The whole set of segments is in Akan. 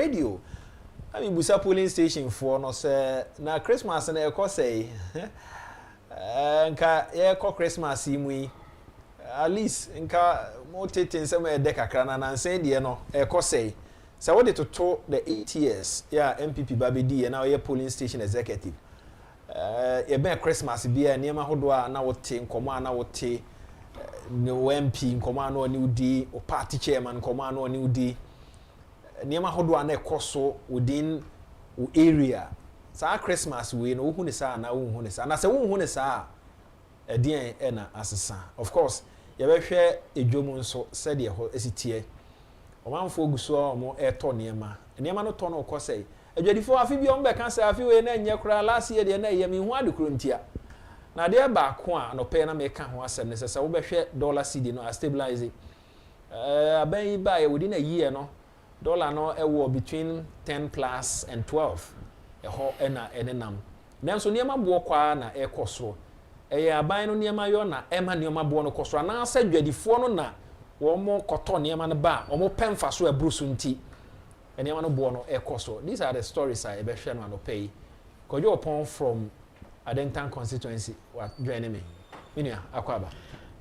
radio. I mean, busa polling station for no say na Christmas na e say nka ye Christmas yi at least nka mo tete nsem e de kakra na nansen de no e say say what to the 8 years yeah MPP babedi and now ye polling station executive ye be Christmas bia niam ahodo a na wote nkomo na wote no MP nkomo na oni udi o party chairman nkomo na oni udi niam ahodo na ekoso within area sa Christmas we no hu ne sa na hu ne sa na se hu ne sa edien e na asesa of course ye be hwe edwom nso se de ho esitie omanfo guso omo eto niema no to no ko sei adwadifo afi bi ombe kan sei afi we na nye kura last year de na ye me hu adekro ntia na de ba ko a no pe na me ka ho asem ne se wo be hwe dollar cedi no a stabilize aban ba ye within a year no dollar no e wo between 10 plus and 12 e ho na enenam nanso niema bo kwa na e koso e aban no niema yo na e ma niema bo no koso na asa adwadifo no na womo koto niema no ba womo pemfa so abrusu nti niema no bo no e koso. These are the stories I be hwe no no pay kojo upon from Adentan constituency what join me minia akwaba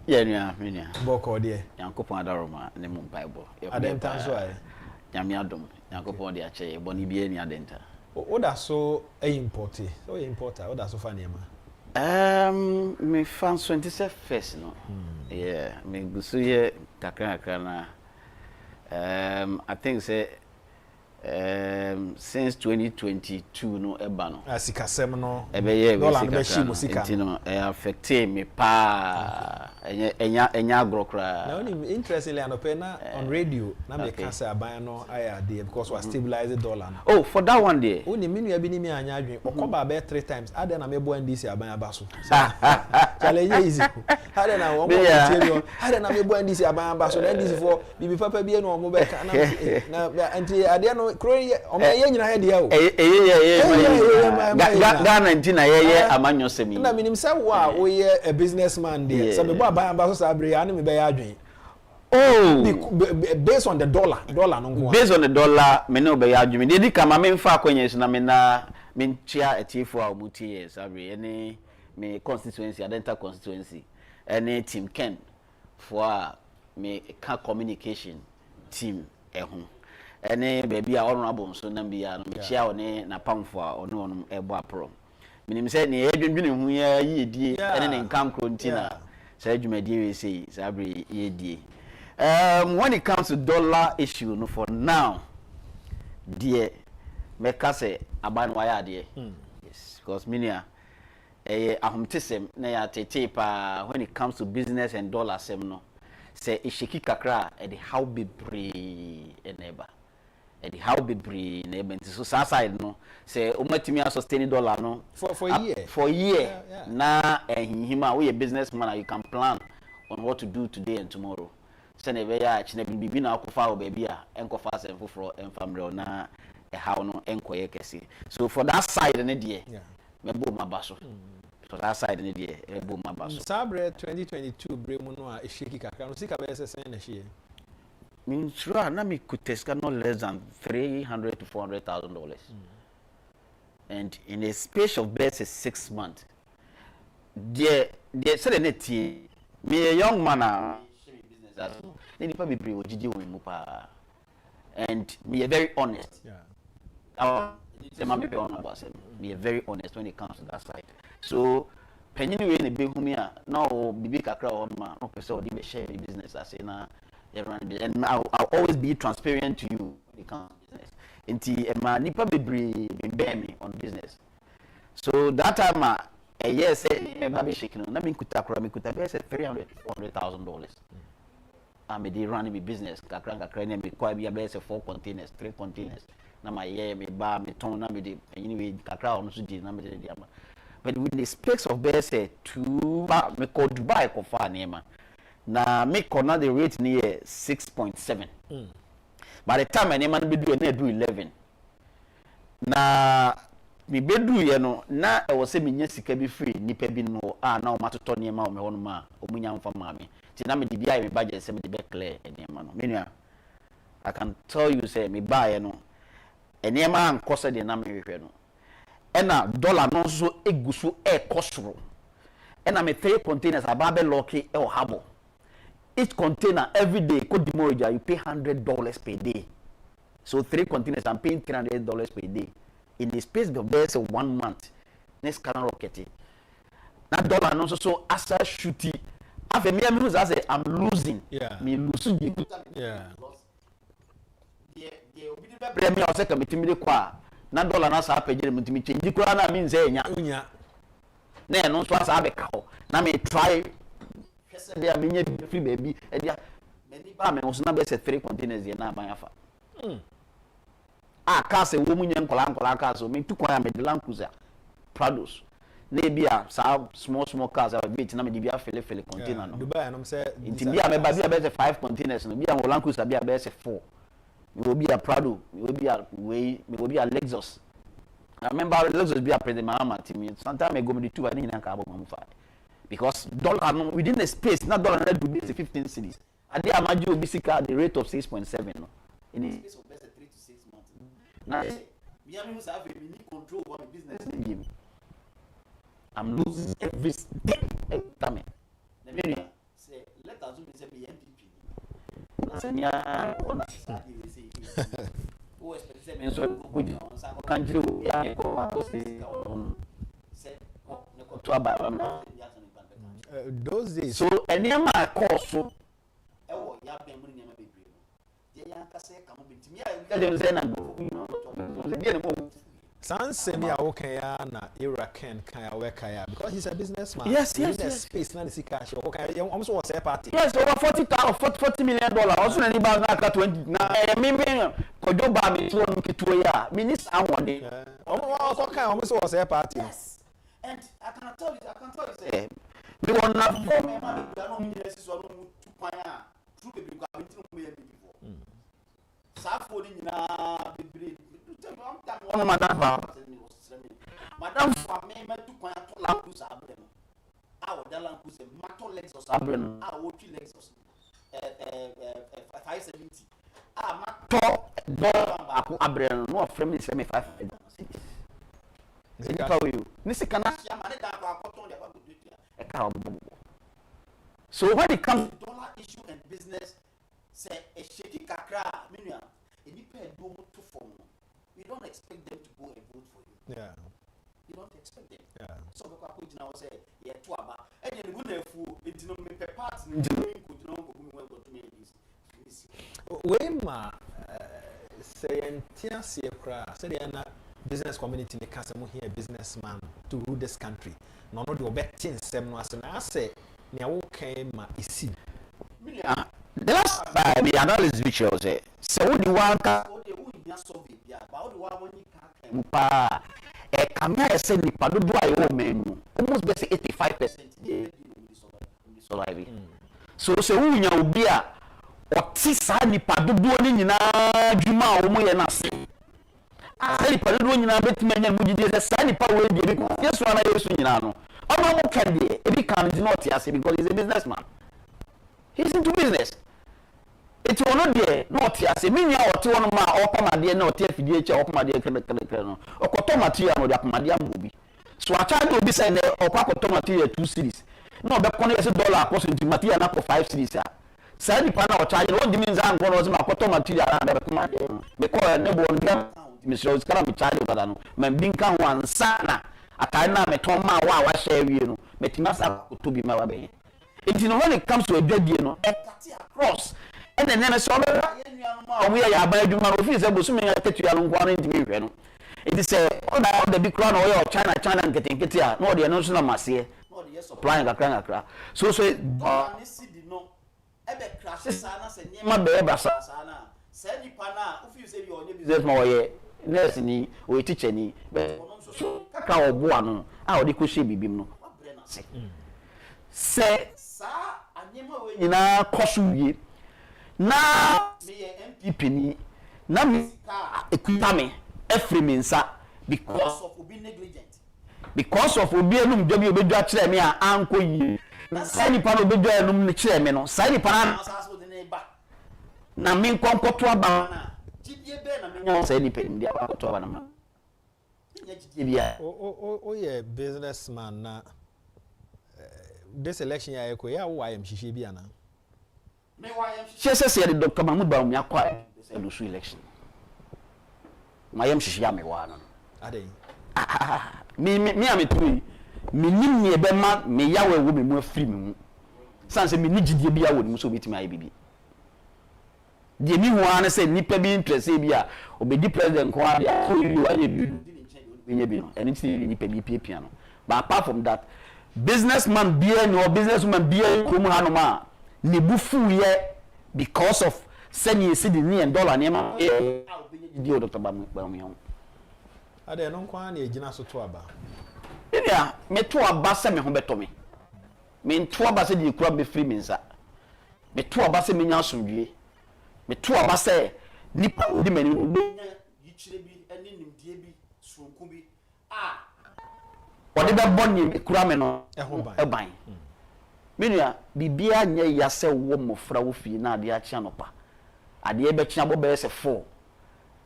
minia boko de yankopon adaroma ne mu bible Adentan so ai nyame adom yankopon de ache boni bia ni Adenta o da so importer so importer o da so fa niema me fan 21st no yeah me gusu ye kakra na I think say since 2022 no eba no asikasem no ebe dollar be shi musika no affect me pa enya agrokra na only interestingly anope na on radio na me can say aban no aya dey because we stabilize the dollar no. Oh for that one day oni minu bi ni mi anya adwen okoba be 3 times ade na me bo ndc aban abaso challenge easy ade na wo mo tell ade na me bo ndc aban abaso na ndc for bibi papa bi no mo be ka na anti ade no kroye o me ye nyina he de o ga 19 na ye amanyo semi na minim say wo ye a businessman there so me bo aban abaso sabre ya na me be ya adwen. Oh, based on the dollar no. Based on the dollar, me no be adwumi. Dey kama me mfa akwenye so na me na me ntia etiefo a omuti yes abre any me constituency Adenta constituency any team Ken for me ka communication team ehun any baby a honorable so na bia no me chia one na pamfo a ono ebo apro minim say ne edwendwene hu ya yedie ene ne nkam krontina say adwumadie we say abre yedie. When it comes to dollar issue, no, for now, dear, make us say about why dear. Yes, because minia, ahumtisem na ya tete pa when it comes to business and dollar sem no. Say ishiki kakra the how be bree eneba. The how be bree eneba. So side no. Say umatimi sustain dollar no for a year. For a year. Yeah. Na hima we a businessman you can plan on what to do today and tomorrow. Sene be ya chine bibi na akofa o baby a enkofa asem foforo enfamre na how no enkoye kese. So for that side ne de me bo mabaso. For that side ne de e bo mabaso. Sabre 2022 bremu no a sheki kakra no sika be sesen na hie. Mean sure na me kuteska no less than $300,000 to $400,000. And in a space of best 6 months. There said net me a young man nipa be brave ojiji wo mu pa and me are very honest. Me are very honest when it comes to that side. So penny we na be humi a now bibi kakra o ma no person odi be share the business as na and I'll always be transparent to you when it comes to business. Nti ma nipa be brave be me on business. So that time yes e ba be shaking na me kuta be say $300,000. I may run my business. Kakra me quite be a 4 containers, 3 containers. Na my me bar me ton na me de anyway kakra on so di na me de diama. But with the space of best 2 me call Dubai ko fa nema. Na me corner the rate near 6.7. By the time my man be do na do 11. Na me be do ye no na e wo se me nya sika bi free nipa bi no na o matoto nema o me hono ma o munya mfa ma me. Tina me DBI me budget say me be clear enema no. Menua I can tell you say me buy no enema ankose de na mehwehwe no ena dollar no so egusu ekosoro ena me 3 containers ababe locky e habo each container every day could demoja you pay $100 per day. So 3 containers I'm paying $300 per day in the space of there's 1 month. Next kind rocket. That dollar no so as I shoot it. After me I say I'm losing. Yeah. Me losing. Yeah. The me also come to me kwa na dollar na sa page me to change kwa na mean say nya. Na no so as abeka ho. Na me try they are being free baby and they are many bam and also number 3 containers here na ban afa aka se wo munye nkola aka so me tu kwa me de Land Cruiser Prados na bia sa small cars are bit na me de bia fele container no Dubai no say inti bia me ba bia be 5 containers no bia Land Cruiser bia be 4 me will be a Prado me will be a way me will be a Lexus. I remember Lexus be a President Mahama team sometime ago me the two I didn't ka about 5 because dollar no within the space not dollar red to be 15 cities and they imagine obisika the rate of 6.7 no in the space of best 3 to 6 months now me am must have a control over my business I'm losing every time the media say let us assume say be MPP senya on say who expect say me so go on sa country ya ko say to about those days so enema course so ewo ya ben mu enema bebre no ye ya kase ka mo bitimi ya dem say na go Sanse me awokan ya na era Ken kan aweka ya because he's a businessman. Yes. Space na the cash okay almost was a party. Yes, over $40 million also na ni ba na ka 20 na me kojo ba me to no keto ya minister anwode omo kan almost was a party. Yes. And I can tell you say we want na for me ma be no minister so no tu kwan a true baby ko abiti no me before. Sa for ni na bebre Madam for me to kwan to Land Cruiser abrem. Ah, the Land Cruiser mato Lexus abrem. Ah, what Lexus 570. Ah, mato dollar abrem no frame me 75. So when it comes to dollar issue and business, say a shaky kakra, minya, any pair do to form. We don't expect them to go and vote for you. Yeah. You don't expect them. Yeah. So the question now say, yeah, to aba. And then we never fool. It's no me per part. Could no go to me this. Wema say entia se kra say they na business community me kasa mo here businessman to rule this country. No no the obetin sem no ase na say ne wo kan ma isi. The last the analysis which was say so the one ka survey bia ba the one when you pa e kamera say ni pa dodo ayo menu almost be say 85% survive. So say unya obi a oti sa ni pa dodo ni nyina dwuma a wo ye na se say ni pa dodo nyina betima nya mugide say sa ni pa we bi because yesu ana yesu nyina no omo mo kan de e bi kan di not yase because he's a businessman. He's into business. It will not there, not yase. Meaning or two on my opamade no TFDH opamade no. Okoto material no the opamade mobi. So I charge to be send opakoto material 2 cities. No be kono yase dollar cost into material na for 5 cities. Say the pana o charge no means am kono so makoto material na be kuma. Me call ne bo ndem. Me so skala me charge over no. Me binka ho ansa na akai na me ton ma wa share wie no. Me timasa to bi ma wa be. It you know when it comes to a dead you know across and then so we are about do my office able to me take you along one into me no it is all the big crown or China and getting here no the no so na here no the supplying akra so see the no ebe crash sana se nyema be eba sana se ni pana office say you only business ma oye nurse ni o teacher ni be kaka obo ano a o de ko she bibim no wa bre na se sa anyema we nyina kosuwie na me MPP ni na me ekuta me efreminsa because of obi negligent because of obi enum dwabi obedwa kire me a anko yi na sa ni pa no obedwa enum ne kire me no sa ni pa na sa so de ne ba na me nkonkoto aba na GDA be na menya say ni pen dia ba to ba na ma nya GDA bia o ye businessman na this election ya eko ya wo ayam hihie bia na me wa ayam hihie se Dr. Mahmoud Bawumia akwa this election mayam hihie me wa no adey me ametui me nim ne be ma me yawe wo me mu afiri me mu sanse me ni GDA bia wo ni mu so betimi aye bibi de mi ho an se nipa bi interest e bia obedi president ko abia so you anye bi enye bi no eni ti nipa bi pia no but apart from that businessman bia no businesswoman bia ko mu hanu ma ne bufu ye because of send see the $1 ne ma di o Dr. Bawumia ade no kwa na egina so to aba enia me to aba se me ho beto me to aba se di kura be free me nsa me to aba se me nya asomdue me to aba se nipa di mani yichire bi ene nimdie bi sonko bi ode be bonni kura me no eban menua bibia nya yase wo mofra wo fi na ade a chia no pa ade be chia bo be se 4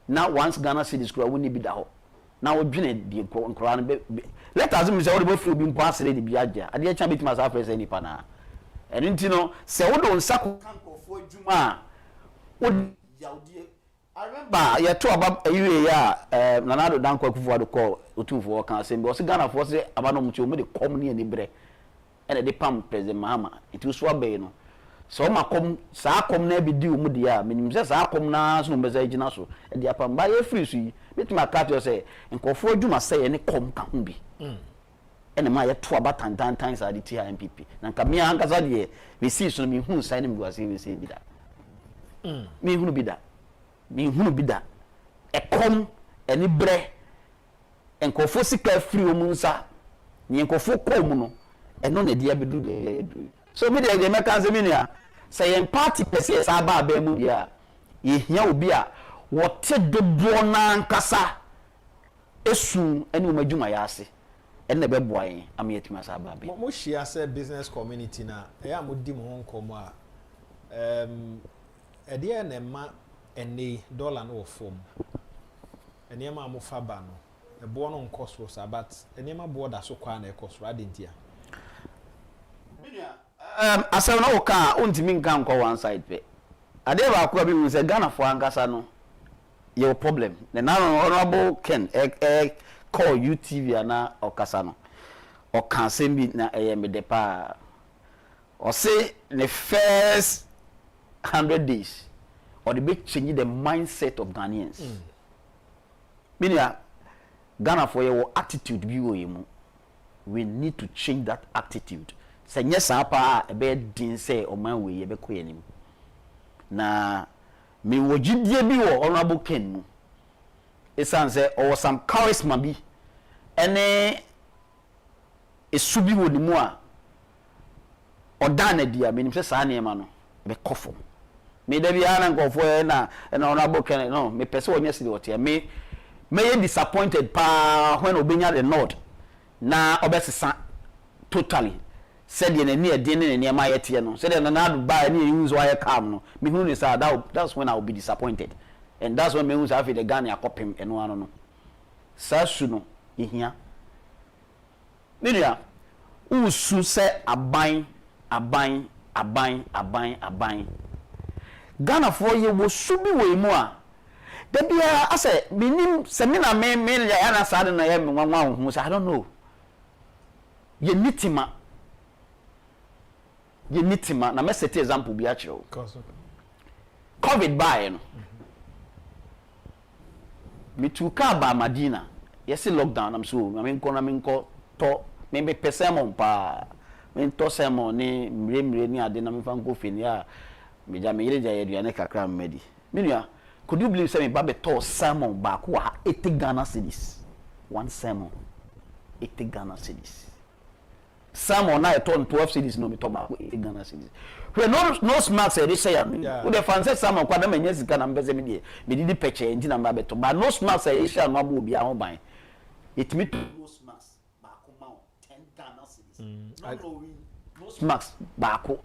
na once Ghana cedis kura woni bi da ho na wo dwene di nkura no be let us me say wo be free bi mpo asere di bia agya ade a chia betima sa afre se nipa na eno ntino se wo do nsa ko kankofo adwuma Yaudie. I remember you talk about Nanado Danko akufo-addo call Otumfo kan say because Ghana for say abano muti o me de come ni bre and de pam President Mahama it was so be no so ma kom sa kom na bi di o mu dia menim say sa kom na so no be say gina so e dia pam ba ye free so yi betima kat you say nkofo adwuma say ne kom ka ho bi ene ma ye to aba tantan sa de tia MPP na nka me ankasa de we see so me hu sai ne mguase we say bi da me hunu bi da ekom eni bre enkofo sika free omunsa ni enkofo kom no eno na dia bedu so me dey me kan se me nia say en party pese sa ba ba mu dia ye hia obi a wote dodo na nkasa esu eni o madwuma ya ase enne be boayen am yetima sa ba ba mo shia say business community na e amodi mo nkomo a ede na ma ene $1 no form ene ma mo fa ba no e bo no nkoso sa but ene ma bo da so kwa na ekoso adentia asem na oka ontimi nka nko one side pe ade ba akwa bi mu se Ghana for angasa no your problem the now honorable Ken call UTV ana okasa no o kan sem bi na me de pa o say the first 100 days or the big change the mindset of Ghanaians. Meaning Ghana for your attitude we need to change that attitude. Say yes apa e be din say o man we ye be ko yanim. Na me wogidie bi wo honorable Ken no. Esan say or some charisma bi ene esubi wo ni mu a odana dia menim say sa na ma no be kofo me da bia na nkofo na honorable Ken no me pese wo nyesi de wote me disappointed pa when obenya the nod na obesesa totally said ye na ne de ne ma yete no said na na ba ne use why calm no me hu ni say that's when I will be disappointed and that's when me hu say the Ghana akopem eno ano no sa su no ihia media usu se aban Ghana for ye wo subi we mu a da bia ase minim semina me ya na sade na ye me nwanwa hu say I don't know ye nitima na me set example bi a kire COVID by no me tu ka ba Madina yes lockdown am so na me nko to me pesemon pa me to semon ni mre ni ade na me fa nko fini a me ja me yire ja aduane kakra mmedi menua could you believe say me ba be to sermon ba ko ha 80 Ghana cedis one sermon 80 Ghana cedis sermon na to 12 cedis no me to ba ko 80 Ghana cedis we no smart say they say we the fancy sermon kwa na menya sika na mbeze me die me di picture enti na ba be to ba no smart say issue no abo obi a ho ban it me no smart ba ko ma 10 Ghana cedis no smart ba ko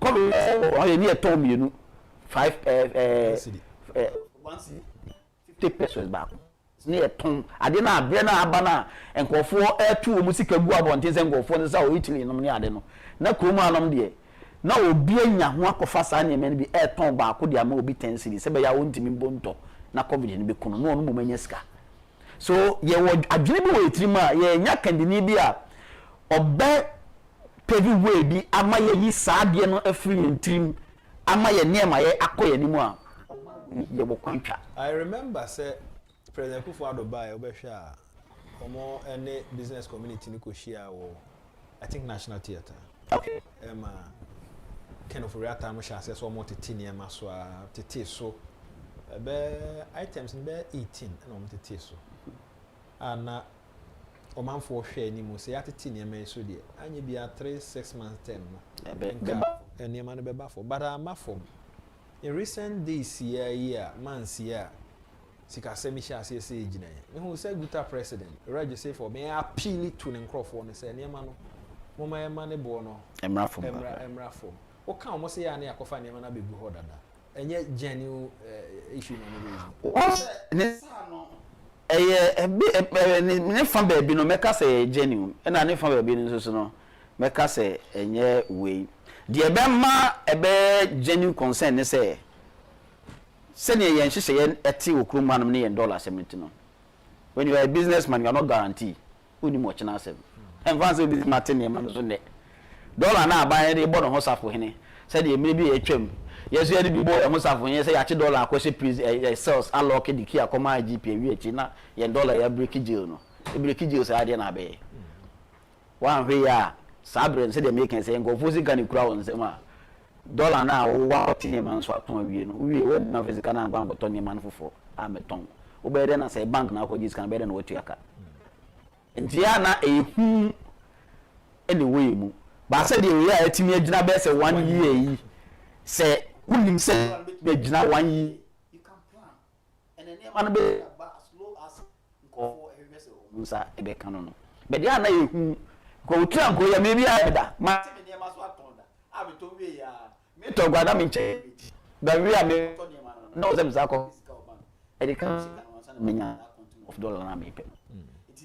come on you need to me 5 once 50 pesos back near ton ade na abre na aba na enkofo etu omusika gu abonten se enkofo ne sa o Italy no ne ade no na kromu anom de na obi anya ho akofa sa ne men bi eton ba ko de ama obi 10 cedi se be ya wontimi bonto na covid ne be kuno no no manya sika so ye wo adwene bi wo etirima ye nya kandini bi a obe pevi way bi ama ye yi saa de no afiri ntrim ama ye nema ye akoye ni mu a ye bo kwantwa. I remember say President akufo-addo buy obehwa omo any business community ni ko share wo I think National Theatre. Okay. Kind of real time share say so omo tete niema so a tete so be items be 18 na omo tete so ana omanfo hwe ni mu say atete niema so de anye bia 3-6 months 10 no niema no be ba for but am for in recent days here months here sika semi sha say ejina me who say guta president ready say for me appeal to the crowd say niema no moma ema ne bo no emra fom o kan mo say ya na yakofa niema na bebu ho dada enye genuine issue no ne sa no ne fa ba bi no meka say genuine na ne fa ba bi no so no meka say enye we de be ma ebe genuine concern ne say senior yen hye yen eti okroma no ne yen $70 no when you are a businessman you are not guarantee uni mo chena asem en fancy business matter ne man so ne dollar na aban de bono ho safo hene say de emire bi etwam yeso ye de bi bo ho safo hene say ya che dollar akwese please sales unlock the key akoma GP wi echi na yen dollar ya break deal no e break deal say ade na be wan hwe ya sabre say de make say ngo fusi kan kura won say ma dollar na wo tin man so aton wi no wi we na physical na bank to ni man fofo a meton wo be de na say bank na ko jis kan be de na wotu aka ntia na ehu anyway mu ba say de we a etimi agina be say 1 year yi say unim say be agina 1 year you can plan and then man be as low as go every say musa e be kan no be de na ehu ko wotu an ko ya me bi a da ma ti me ne ma so aton da a be to we ya me to gwada me nche da we a me no them zako e de kan me nya of dollar na me pe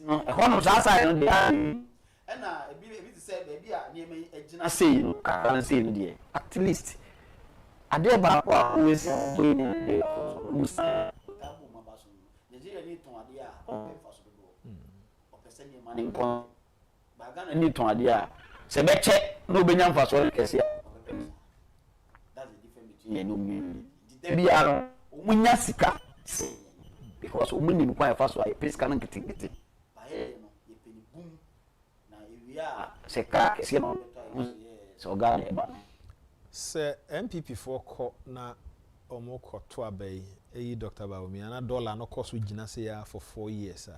no e hono sa sa no dia e na e bi ti say be a ne me agina say no kan say no dia at least ade ba ko we say ne musa tabu ma ba so Nigeria ni ton ade a o pe fa so do o pe se ni ma ni ko ba Ghana ni ton ade a se be che no be nya mfa so kese that's the difference between no me the be a umunya sika because umuni mi kwa fa so ai pesika na kitikiti no ye peni boom na ewia se ka kese no so Ghana ba se MPP for ko na omo ko to abai eyi Dr. Bawumia na dollar no cost gina se ya for 4 years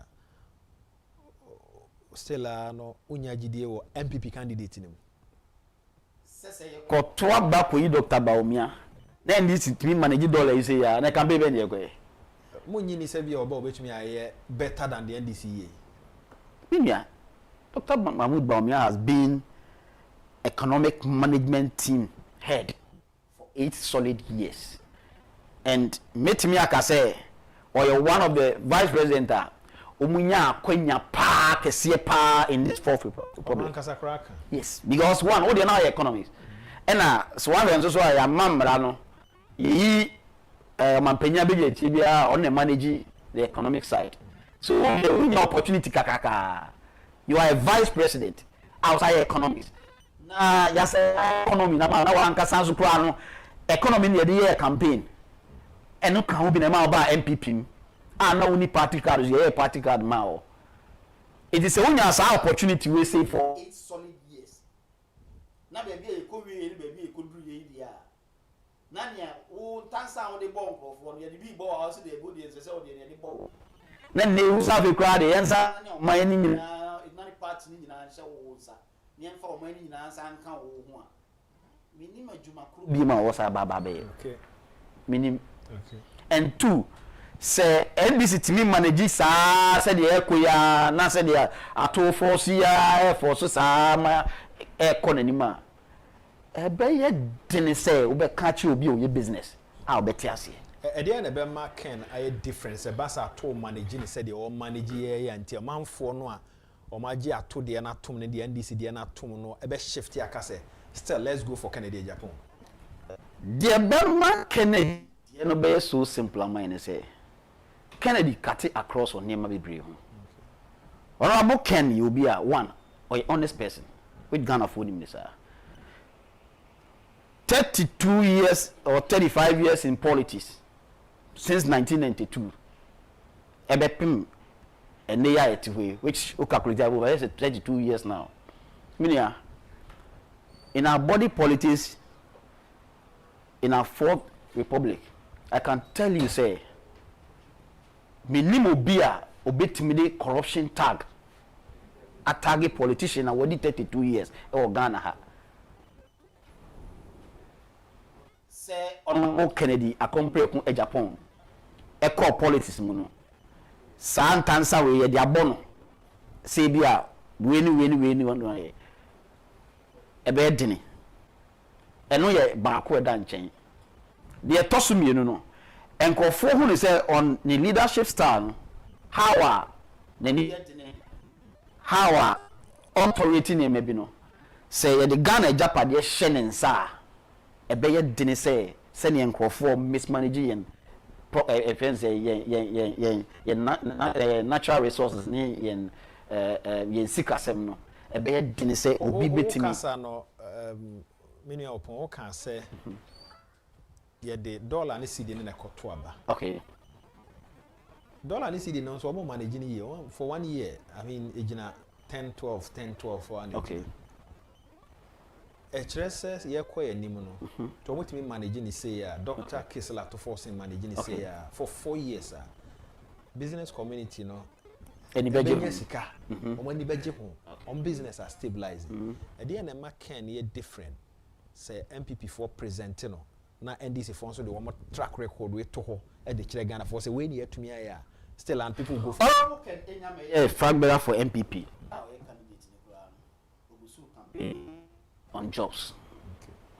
still no unya gidie wo MPP candidate nim sese ko to aba ko yi Dr. Bawumia na ndc timi manage dollar yi se ya na campaign be ne ko munyi ni se bia oba obetumi aye better than the NDC ye Mimia Dr. Mahmoud Bawumia has been economic management team head for 8 solid years and metimi aka say or you're one of the vice president omunya akwanya pa kese pa in this fourth republic yes because one what they now economics and so one so ya mamra no yi mampenya be je bia on manage the economic side so the opportunity kakaka you are a vice president outside economics na ya say economy na wan kasa so kura no economy ne dey campaign eno kan obi na ma ba MPP na uni party card ye party card ma o it is a unya sa opportunity we say for 8 solid years na be e ko wi ni be e ko duru ye dia na nia o tansa o de bon ko for ye bi bo o se de go de se o de ne bo na ne u sa fe crowd yensa ma ni ni na ni party ni na se wo sa ni en fa o ma ni na sa nka wo ho a minim adwuma kro bi ma wo sa baba be okay minim okay and 2 say NBC timi manage sa say de ekoya na say de ato force ya force sa ma ekonanima e be ye dene say we be ka chi obi o ye business a o be ti ase At the end of the Ken, I had difference. A bass at all managing said the old manager and a man for no or my Gia to the anatom and the NDC, the anatom, no, a best shift yakase. Still, let's go for Kennedy Agyapong. The Burma Kennedy, you know, be so simple, I say. Kennedy cut it across on Nema Bibre. Honorable Ken, you'll be a one or an honest person. With Ghana for him, sir. 32 years or 35 years in politics since 1992. Ebepim and they which calculate 32 years now. Meaning, in our body politics, in our fourth republic, I can tell you, say, minimum beer obitimide corruption tag. A target politician and what 32 years or Ghana. Say Honorable Kennedy accompany Agyapong. Echo politics muno. San cancer we the abono. Say bia weni one. Ebe dini. Eno ye baako eda nchen. De tosu mienu no. Enkofo hu ni say on the leadership style how how operating in maybe no say the Ghana Japan ye shenin sa ebe ye dini say send enkofo mismanaging friends natural resources ni yen sikasem no ebe ye dini say obi betimi kasa no many upon can say ye the dollar ni cedi na koto aba. Okay. Dollar and cedi no so mo managing year for 1 year. I mean ejina 10 12 for an. Okay. HRSS ye koye nim no. To mo timi managing say Dr. Kisela to force managing say for 4 years business community no any budget sika o mo ni budget ho on business are stabilizing. E dey na Ken ye different say MPP for presenting no na NDC for so the one track record we to ho e dey kire Ghana for say we need to me ya still and people go for fragment for MPP on jobs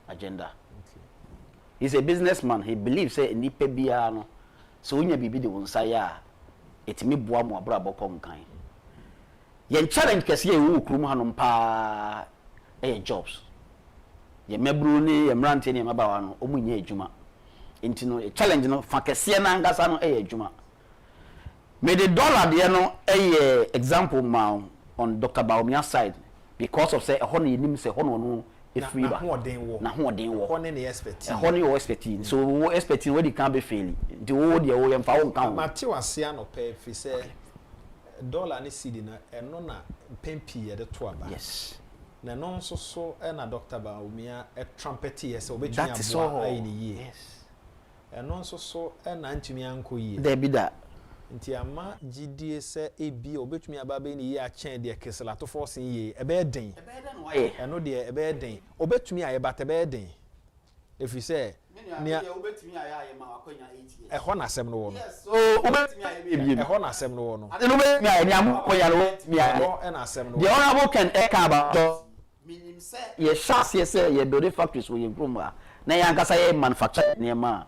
agenda. He's a businessman. He believes say nipa bia no so unya bibi de wonsa ya etimi boa mo abra bokon kan yen challenge kese ye wu krum hanom pa jobs ye mebru ni ye mrante ni mabawa no omunye adwuma enti no challenge no fa kese na ngasa no adwuma me the dollar de no example ma on Dr. Baumia side because of say hono yenim say hono no free ba na hoden wo hono ne expertise hono yo expertise so wo expertise we di kan be fail nti wo de wo yem fa wo kan mate wase ano pe fi say dollar ne cedi na eno na pempi ye de to aba yes na no nso so na Dr. Baumia trumpet ye say obetumi abo ayi ni ye yes eno nso so na ntumi anko ye there be that nti ama gidie se ebi obetumi ababe ni ye a chen de Kisela to force ye ebe den eno de ebe den obetumi aye bat ebe den if you say ne obetumi aye ma akonya 8 years ho na asem no wo no yes so obetumi aye be bi ho na asem no wo no ade no obetumi aye ni akonya no obetumi aye ho na asem no the honorable can eka about minim say ye chance ye say ye build factories we improve na ye ankasa ye manufacture nema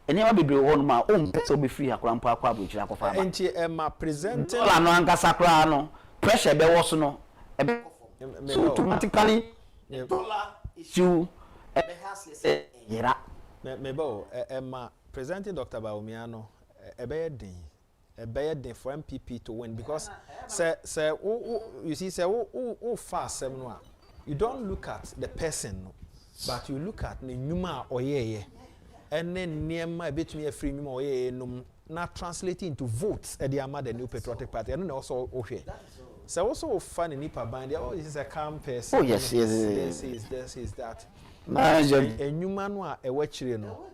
enema bebre ho no ma o mpese obi free akora mpa akwa abukira akofa ba enti ma present la no ankasa kra no pressure be wo so no so automatically dollar issue ebe has say yera me bo ma presenting Dr. Baumia no ebe den for MPP to win because say you see say o fast no you don't look at the person but you look at the nyuma oyeye and then niema betumi afri nyuma oyeye no na translate into votes at the amount the New Patriotic Party and also okay so also fun nipa band oh this is a campus oh yes this is that enyuma no a ewachire no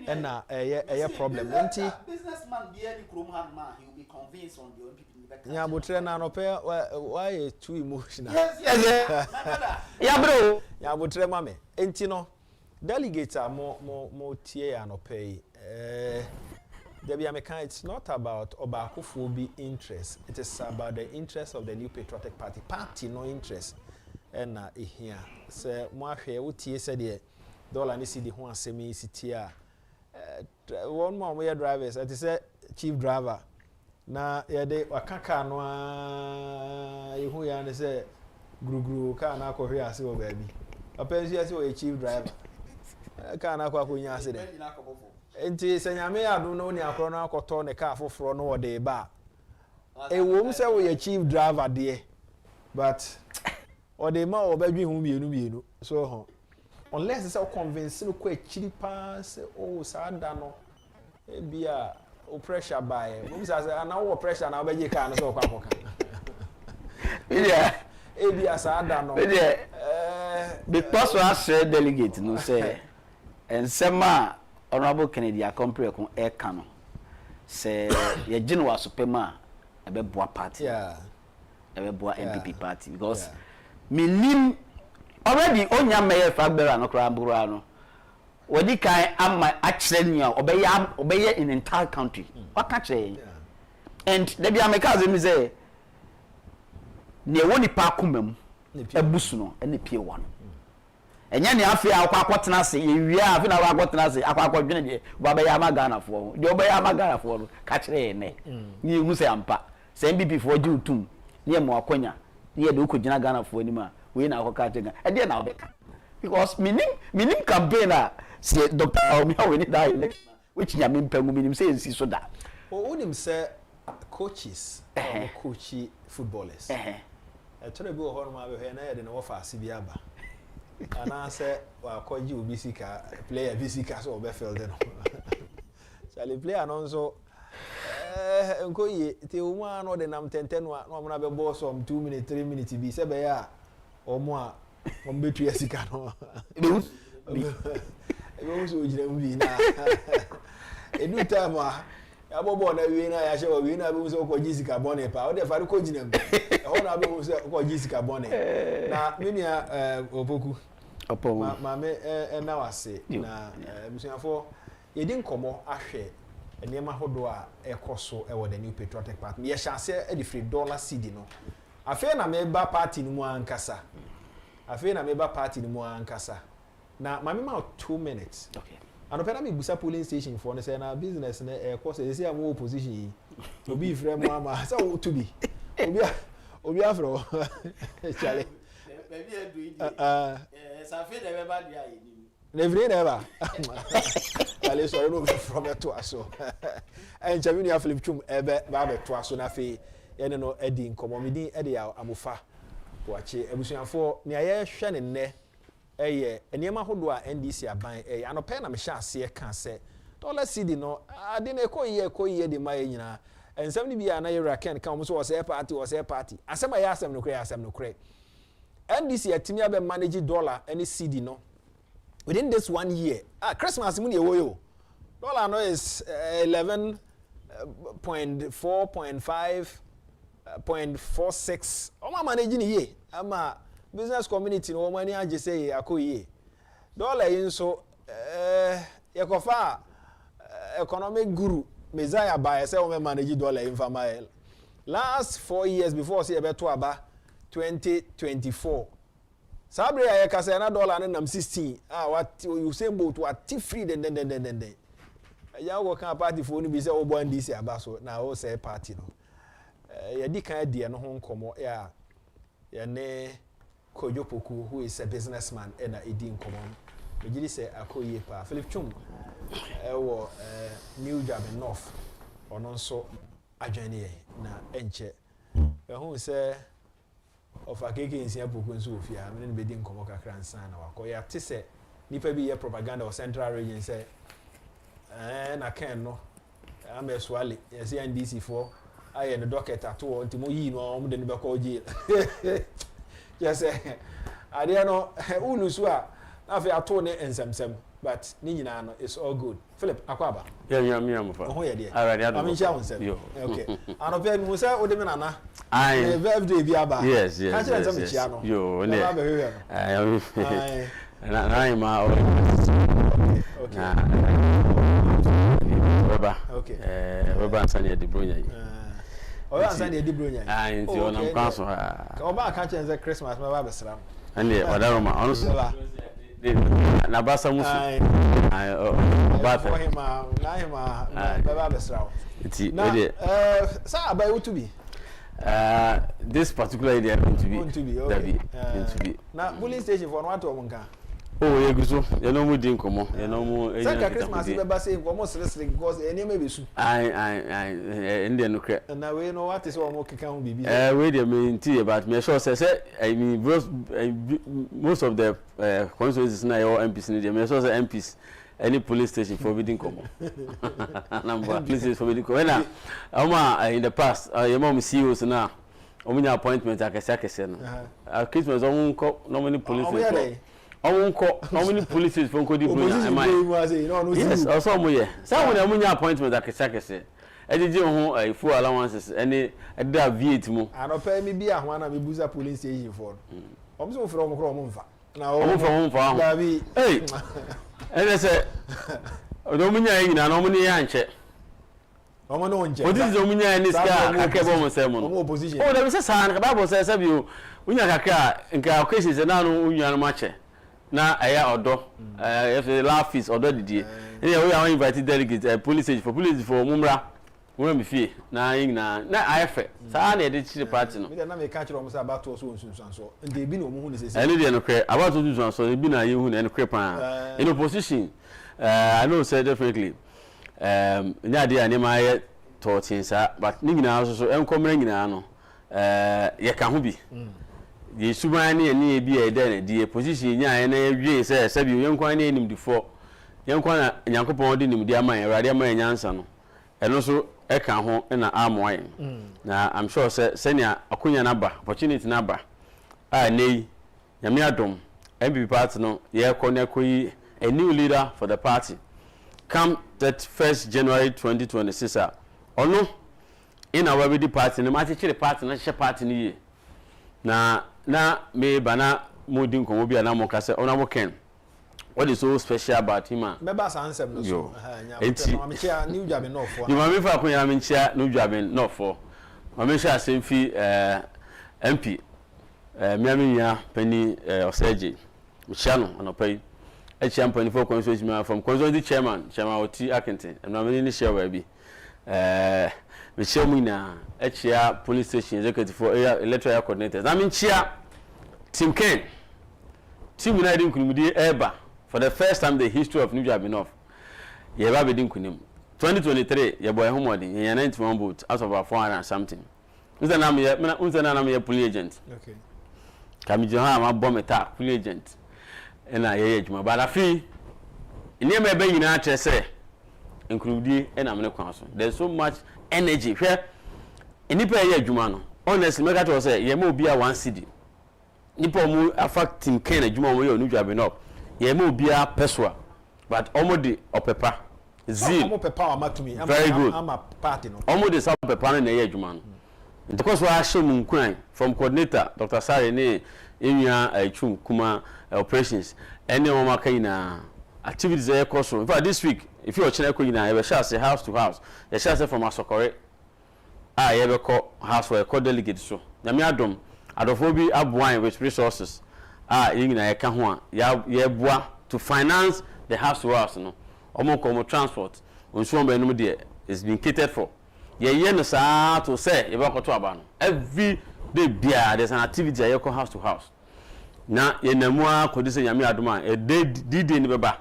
and na eye problem nti businessman be any krom hand man he will be convinced on the MPP nya botre na no pe why too emotional yes yeah bro nya botre mame nti no delegate mo tie ya no pay Debbie American, it's not about akufo-addo interest. It is about the interest of the New Patriotic Party. Party no interest. And here, so mo ahwe wotie said the dollar ni cedi ho asemi sitia one more we drivers at say chief driver na ye de wakaka no yehu ya ne say guru car na akọ hwe ase wo baabi apensi ase wo chief driver car na akọ nya ase de enti senyame ado no ni akọ no akọtọ ne car foforo no wo de ba ewom say wo ye chief driver de but or the ma obedwi hu mienu so ho unless say convince no kwa chiri pass oh sada no e bia o pressure by we say na wo pressure na obeje car no so kwa akoka yeah e bia sada no because we are delegate no say and sema honorable Kennedy Akompre kon e kan no say ye gine wa supema e be boa party yeah e be boa MPP party because minim already onya mayor fagbera no kra mbura no wadi kan ama akire ni obeye in entire country waka kire and there be ameka me say ne woni pa komam ebusu no ene pie wano enya ne afi akwakotena ase yewia afi na akwakotena ase akwakodwene de obaye amagana fo de obaye amagana fo no ka kire ne ni ehu se ampa se MPP fo ji utum ne mo akonya ne de ukogina Ghana fo anima we na akoka tenga e de na obeka because minim campaigner say Dr. Omi how we need that election which nyame mpangu minim say nsi so da unim say coaches or coachy footballers tore bi ho no ma be he na ye de no fa ase bi aba ana say wa koji obi sika player bi sika so obe field no chale player no so nko ye te o mu ano de nam tenten no mo na be boss om 2 minutes 3 minutes bi se be ya o mu a o mbetu sika no e so ojire mu bi na edu time a ya bobo na wi na ya she wa wi na be so ko jisika bone pa o de fa ko jina mu e na be so ko jisika bone na minia opoku opo ma me na wase na busuafo ye di nkomo ahwe enema hodo a ekoso e wo the new patriotic party ye chance e di free dollar cedi no afi na me ba party ni mu ankasa na ma me ma 2 minutes okay anope na me busa polling station for no say na business na ekoso e say am opposition obi frem mu ama say o to be obi afro chale baby e do idi safi de be ba dia yi Never never. Ale so no from to aso. En chamini ya Philip Chum ebe ba be to aso na fe ye ne no edi nkomo medi edi ya amofa wache ebusuafo ne aye hwe ne nne eye eniema hodo a NDC aban eye anope na me hya ase ka se dollar cedi no ade na ekoye de maye nyina ensem ni bia na yera ken kan mo so was party asema ya asem no kre NDC atimi abe manage dollar any cedi no within this 1 year Christmas money ewoyo dollar no is 11.4.5.46 o manage ni ye ama business community no money age say akoye dollar yin so yakofa economic guru Messiah buy say o manage dollar in famael last 4 years before say beto aba 2024 Sabre ya kasa na dollar na nam 16 what you say boat what free den ya go kan party for ni bi say o bo NDC abaso na o say party no ya di kan die no ho nkomo ya ne Kojopoku who is a businessman and edi nkomo me gidi say akoye pa Philip Chum wo new job in north ono nso adwane na enche ho say of akeke nsia poku nso ofia me ne bedi nkomo kakra nsa na wakoya te se nipa bi ye propaganda or central region say na ken no ameswale yes NDC for aye ne docket ato ntimo yi no om de ne be ko ji yes ade no ulusu a na fe ato ne ensemsem but ni nyina no it's all good Philip akwaba yeah me am fa oh yeah there already am sha won say okay anope mi say o de me nana I birthday bi aba yes ka chira nsem chia no yo ne na ma okay baba okay baba ansani de bronya yi oya ansani de bronya ah nti onam kwaso ka oba ka chira nse Christmas ma ba besram ande odaroma onso na basa musu bath. For him, baba besrao. Sir, about you to be. This particular area going to be. Okay. Now, police station for what to Oh, you go so. You know, we didn't come on. You know, more. Christmas, you better say almost listening because any maybe soon. I, Indian okay. And now we know what is all more can be. Wait a minute, about me. So, I mean, most of the constituencies now are MPs in India. So, MPs, any police station forbidden come on. Number police station forbidden come on. Now, in the past, your mom CEOs now. Omni appointment at Kasakasena. Christmas, no many police. How many policies from Cody? Yes, or somewhere. Some of the appointment at Kasakase. I did a full allowances, any a VAT mo. I don't pay me be a one of the Buza police station for. I'm so from Cromfa. Now, home for hey, and I said, Dominia in an omni anche. What is Dominia in this car? I kept on sermon. Opposition. Oh, there was a sign, the Bible says of you. When you have a car, in car cases, and now you are much. Now, I have order. If the laugh is ordered, we are invited delegates, police for Mumra. Won't be fee. Now, I have it. So I did the party. We don't catch almost about 2 so. They been who is a lady and a crap. About to do so, they've been a you and a crap in opposition. I know, say definitely. Nadia and my thoughts, but Nina also am coming now. You can't be. The Subani and near be a den, the position, and a says, have you young quine him before. Young quine, Yankopon didn't him, dear man, Radiama and Yansan, and also a can home and an arm wine. Now, I'm sure, Senia, a queen number, opportunity number. I nay, Yamiadom, MB partner, Yer Konakui, a new leader for the party. Come that 1st January 2026, or no, in our wedding party, no matter the party, not share party in ye. Na me bana modin ko obi ana mo kase ona mo ken what is so special about him a me ba answer no so me chia new job no for you ma me fa ko ya me chia new job no for ma me sha sem fi MP me ya pani oseje me chia no anopai e chia mpani for constituency from constituency chairman oti Akente and ma me ni share wa bi me chia mu na e chia police station executive for electoral coordinators na me chia Team Ken, Team United Kunimudi Eba for the first time in the history of New Job enough. Yeba Bedin Kunim. 2023, your boy Homodi, you're 91 votes out of about 400 and something. Unzanam police agent. Okay. Kamijoha, my bomb attack, police agent. And I age my balafi. In your maybe in our say, including and I'm not council. There's so much energy here. In the pay Jumano, honestly, make I say, you may be a one city. Nipo mu affect Team Ken adwuma mo ye New Job enough ye mo bia peswa but omodi opepa zeal opepa amatumi very good I'm a party no omodi sa opepa na ye adwuma no because we are showing nkwan from coordinator Dr. Sare ne enua achum kuma operations ene o maka ina activities e course in fact this week if you are chena ko ina e be share say house to house ye share say from Asokore ye be ko house where ko delegate so nyame adom Adofobi abwine with resources yingina yeka ho a ye boa to finance the house to house no omo transport onso mba enum de is being catered for ye no saa to say ye ba koto aba no every day bia there's an activity ye ko house to house na ye namu a kodi se nyame adoma e day ni beba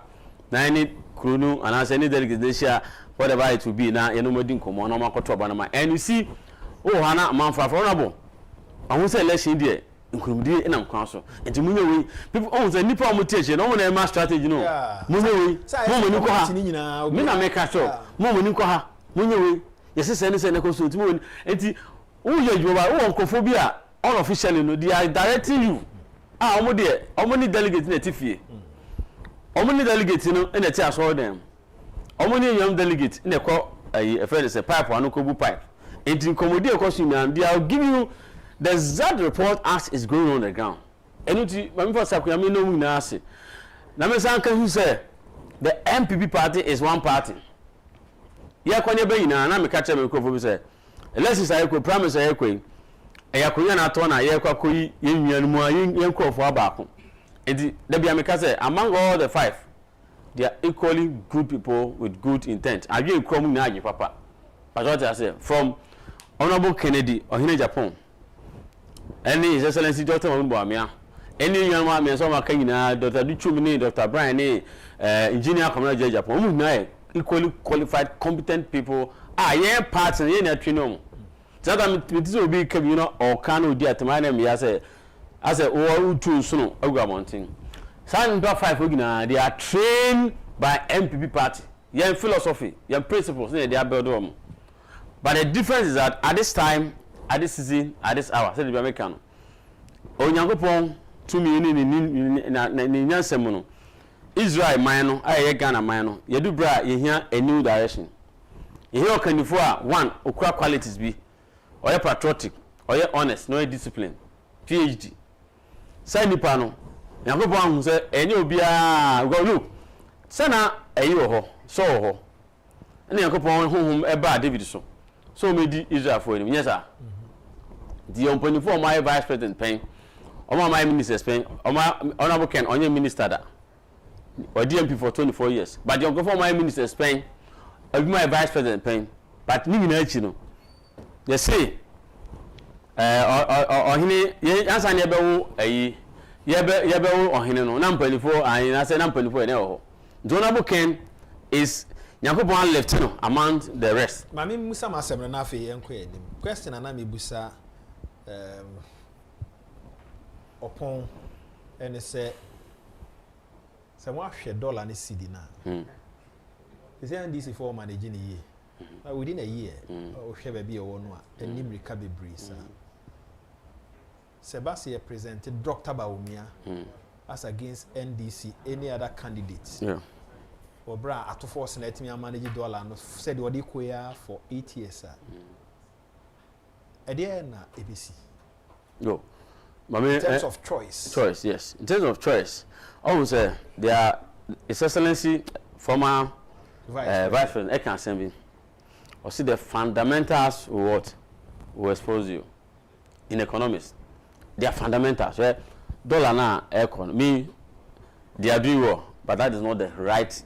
na any kronu and any delegate share whatever it will be na ye no modin komo na makoto aba na ma and you see oh hana manfa honorable I won't say election there. Including in council. And to Munaway, people own the Nippon mutation, no one a strategy. No, Munaway, Munukoha, Mina make a show, Munukoha, Munaway, yes, and a consult moon, and you are Uncophobia, unofficially, they are directing you. How many delegates in a tiffy? How many delegates in a chair saw them? How many young delegates in a call a friend is a pipe or no cobu pipe? And in comedy costume, and they are giving you. The exact report as is going on the ground. And my first I mean no na say. Na me san kan who say the MPP party is one party. Ya kwanye be nyina na me ka che me krofo bi say. Let's say I could promise I could. E ya kunya na to na ye kwakoyi ye nnuanu mu a ye krofo abako. Enti da bia me ka say among all the 5 they are equally good people with good intent. I agree with Naji Papa. But what I say, from Honorable Kennedy or Agyapong, any His Excellency Dr. Mbamia, any young man, Dr. Duchumini, Dr. Brian, engineer commander Agyapong, equally qualified, competent people. Yeah, parts and yeah, trinum. So that it will be, you know, or can do at my name, as a or two soon, Oga Mountain. Some 5 they are trained by MPP party. Yeah, philosophy, yeah, principles, they are built. But the difference is that at this time, at this season, at this hour, say the American. Agyapong 2 million in Yansemono. Israel mine, I Ghana mine. You do bra, you hear a new direction. You hear can you for one, okra qualities be, or you patriotic, or you honest, no discipline, PhD. Say ni pano. Agyapong say any obia go look. Sana eyo ho, so ho. Any Agyapong home eba David so. So me di Israel for him. Yes sir. The company for my vice president pen, or my minister pen, or my honorable Ken on your minister that. Or DMP for 24 years. But you go for my minister pen, or my vice president pen. But me you know. They say or hini answer never yebe or hini no number 24 and I say number 24 no. The honorable Ken is Agyapong left no among the rest. Mami Musa masem na afi enko enim. Question na me busa upon and say mo ahwe dollar ne cedi na. They say NDC for managing a year. Within a year, o hwe ba bi e wo no a enim reka bebre sa. Sebastian presented Dr. Baumia as against NDC any other candidates. Yeah. Obra at force let me manage dollar no said what they for 8 years. Na ABC. No. In terms of choice. Choice, yes. In terms of choice, I would say there are His Excellency former Vice President Ekan Sembi. Or see the fundamentals what will expose you in economics. They are fundamentals. Right? Dollar now economy, they are doing well, but that is not the right.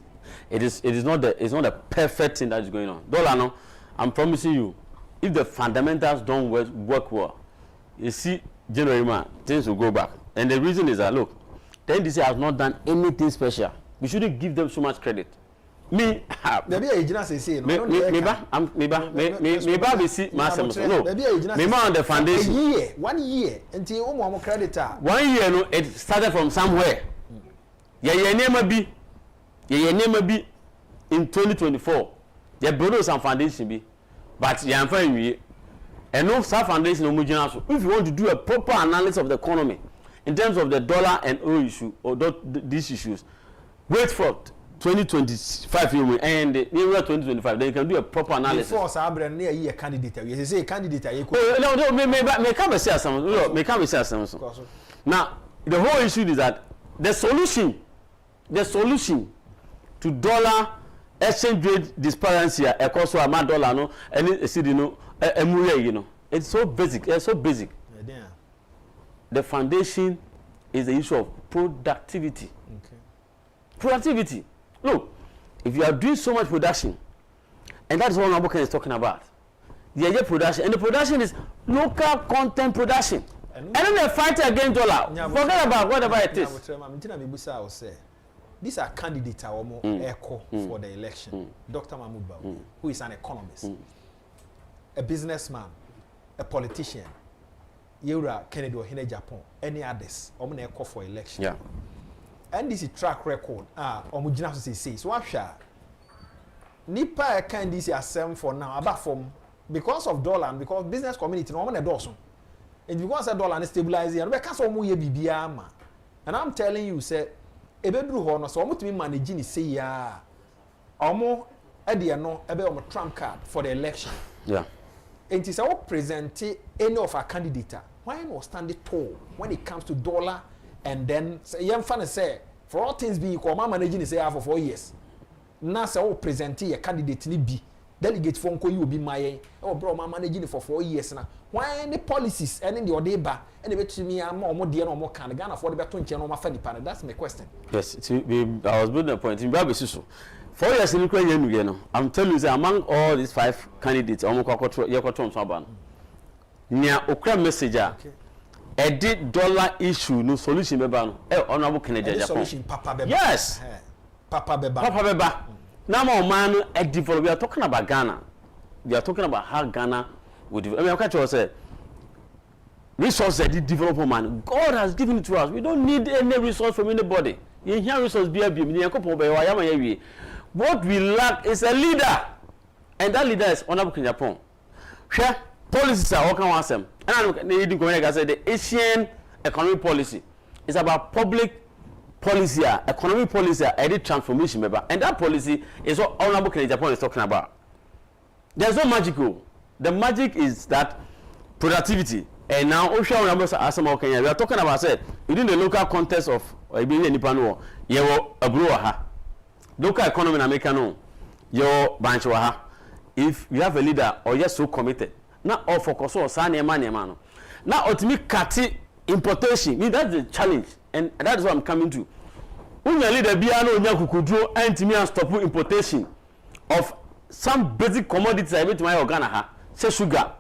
It is not the perfect thing that is going on. Dollar now, I'm promising you, if the fundamentals don't work well, you see January things will go back. And the reason is that look, the NDC has not done anything special. We shouldn't give them so much credit. Me, maybe a agent say no. Maybe we see massive. No, maybe on the foundation. 1 year until omo credit. 1 year no, it started from somewhere. Yeah, name be in 2024. They build some foundation be, but yeah, I'm fine with and no some foundation homogeneous. If you want to do a proper analysis of the economy in terms of the dollar and oil issue or these issues, wait for 2025 and the year 2025 then you can do a proper analysis. Before Sabra near year candidate, you say candidate. No, may come say something. No, may come say something. Now the whole issue is that the solution to dollar exchange rate disparity across our dollar no any cedi no you know it's so basic. Yeah. The foundation is the issue of productivity. Okay. Productivity. Look, if you are doing so much production, and that's what Agyapong is talking about, the idea production, and the production is local content production. And then they fight against dollar. Forget about whatever it is. These are candidates for the election. Dr. Mahmoud Bawu, who is an economist, a businessman, a politician, Yura Kennedy or Agyapong, any others, for election. Yeah. And this is track record. Omujina say so after Nipa can this assem for now about from because of dollar and because business community no one does. And because of dollar and stabilizing and because of muye bibia ma. And I'm telling you say ebedru ho no so omo timi managing say ya omo e de no ebe omo trump card for the election. Yeah. And it is our present any of our candidate. Why not stand it tall when it comes to dollar? And then young fan say for all things being equal, my managing is here for 4 years. Now say present a candidate ni be delegate for nko you be my oh bro ma managing for 4 years na why any policies any the odeba and the betimi am omo de na omo kan Ghana for the beto nche no ma fa nipa. That's my question. Yes, I was building a point in Babu so 4 years in Ukraine you know. I'm telling you among all these 5 candidates omo kwakotro yekotom so ban nia okra messenger a $1 issue no solution beba no honorable Kennedy Agyapong solution papa beba. Yes, papa beba now man a develop. We are talking about Ghana. We are talking about how Ghana would develop. I mean, I can't say resources that develop man. God has given it to us. We don't need any resource from anybody. You hear resource be what we lack is a leader, and that leader is honorable Agyapong. Share policies are all kind of awesome. And I said the Asian economic policy is about public policy, economic policy, edit transformation, and that policy is what honorable Agyapong is talking about. There's no magical. The magic is that productivity. And now, we are talking about said within the local context of local economy in America, your branch. If you have a leader or you're so committed, not all focus on Sanya man. Now, ultimately, cutting importation, that's the challenge, and that is what I'm coming to. When you leader Biano Nyakukudro and to me and stop importation of some basic commodities I bet my organa, say sugar,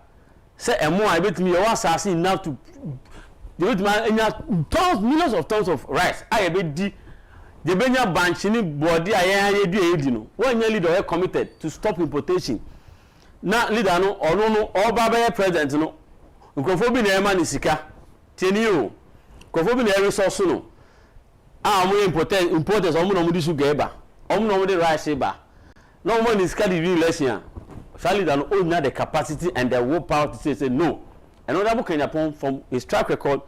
say a more I bet me your assassin enough to do it my tons, millions of tons of rice. I bet the Benya Banchini body I do when your leader committed to stop importation. Now leader no or no all Baba president no Ukofobi na man isika tenio Ukofobi na resource no importers omo no mudi sugar eba omo no mudi rice eba no one is carry real lesson Sally than own the capacity and the willpower to say no. Another book Agyapong from his track record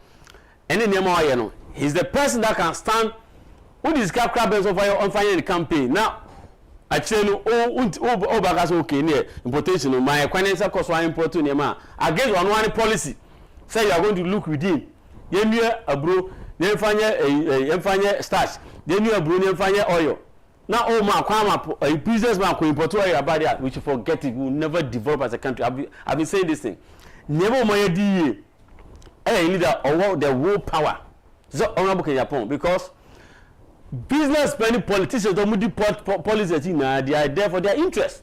any name no he's the person that can stand with his crabs on fire the campaign now actually bagas okay near importation my financial cost one import to nema against one policy say you are going to look within you near a bro then find starch then you are brewing find oil now oh my a businessman could import oil about that which you forget it will never develop as a country. I've been saying this thing never my idea leader or the willpower so honorable Agyapong because business many politicians don't do policies they are there for their interest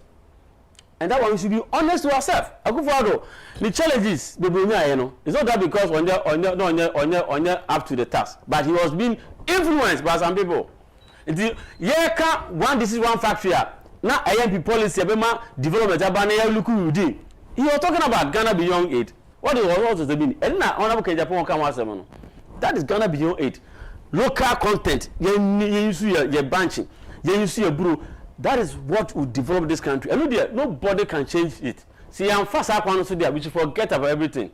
and that one we should be honest to ourselves. Akufo-addo the challenges the bring it's not that because on up to the task but he was being influenced by some people. Yeka one this is one factory now IMP policy abema development abana look within. He was talking about Ghana beyond 8. What is also the meaning? And now honorable Agyapong come was that is Ghana beyond 8. Local content, you see your banking, you see your brew. That is what will develop this country. And nobody can change it. See, I'm fast up on there. We should forget about everything.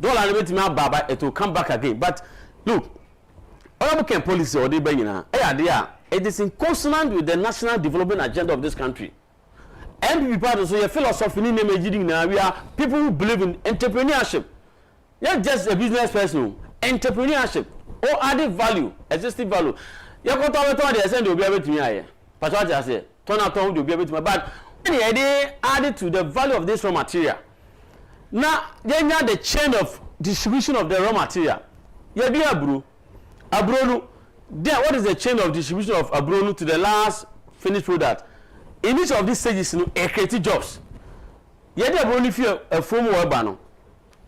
Don't allow me to my baba. It will come back again. But look, honorable policy or it is in consonant with the national development agenda of this country. MPP part so your philosophy in we are people who believe in entrepreneurship. Not just a business person. Entrepreneurship. Or added value, existing value. You go to the send will be able to me. But what I say, turn out will be able to me. But they added to the value of this raw material. Now, then you the chain of distribution of the raw material. You be abronu. Then what is the chain of distribution of abronu to the last finished product? In each of these stages, create jobs. You be abronu for a form of banner.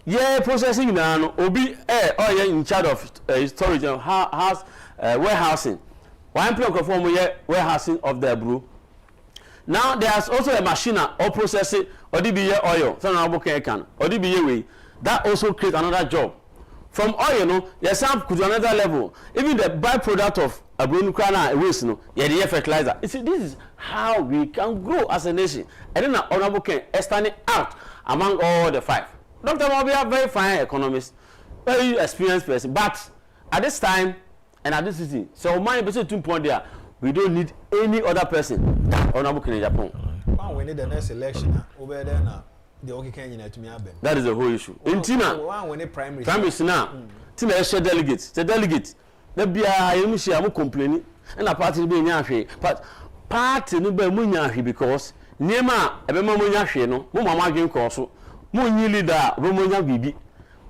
Yeah, processing now obi in charge of storage house warehousing. One block of warehousing of the brew. Now there's also a machine or processing or DBA oil. Or DBA way that also creates another job. From oil, there's some to another level. Even the byproduct of a brunukana waste, the fertilizer. You see, this is how we can grow as a nation. And then honorable can standing out among all the 5. Dr. Mobi are very fine economist, very experienced person. But at this time and at this city, so my person 2 point there, we don't need any other person than honorable Agyapong. We need the next election over there now. The okay can to me happen. That is the whole issue. In Tina, primary now, Tina share delegates. The delegates, they be a complaining and a party being but party no be munyahi because niema ebema mo nya hwe no mo mama adwen ko so mo nyi leader bo mo nya bibi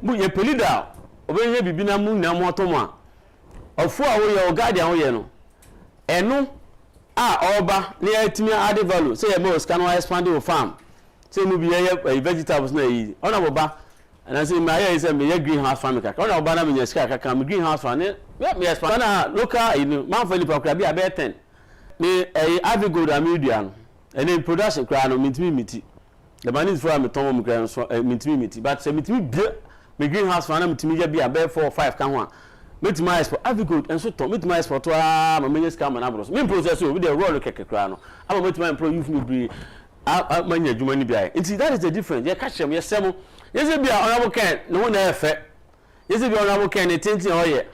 mo ye leader obenya bibi na mu na mo tomo a ofu a wo ye o guardian wo ye no eno a oba ne atimi add value say mo scan no expand your farm say mo bi ye vegetables na yi ona boba and I say my say me greenhouse farming ka ona boba na me nya sika ka me greenhouse farm me expand na local you know man for lipa kra bi about 10 me avigold amedia no and in production kra no mitimi miti the man is for me ton mo kra so mitimi miti but say mitimi bi me greenhouse farm na mitimi ya bi about 4 or 5 ka ho a mitimi export avigold and so to mitimi export a ma me sika ma na bro me process we dey roll keke kra no ama mitimi improve youth me bri manya adwuma ni bia it that is the difference ye catch them ye semo ye se bia honorable ken no na efe ye se bia honorable ken e tintin oye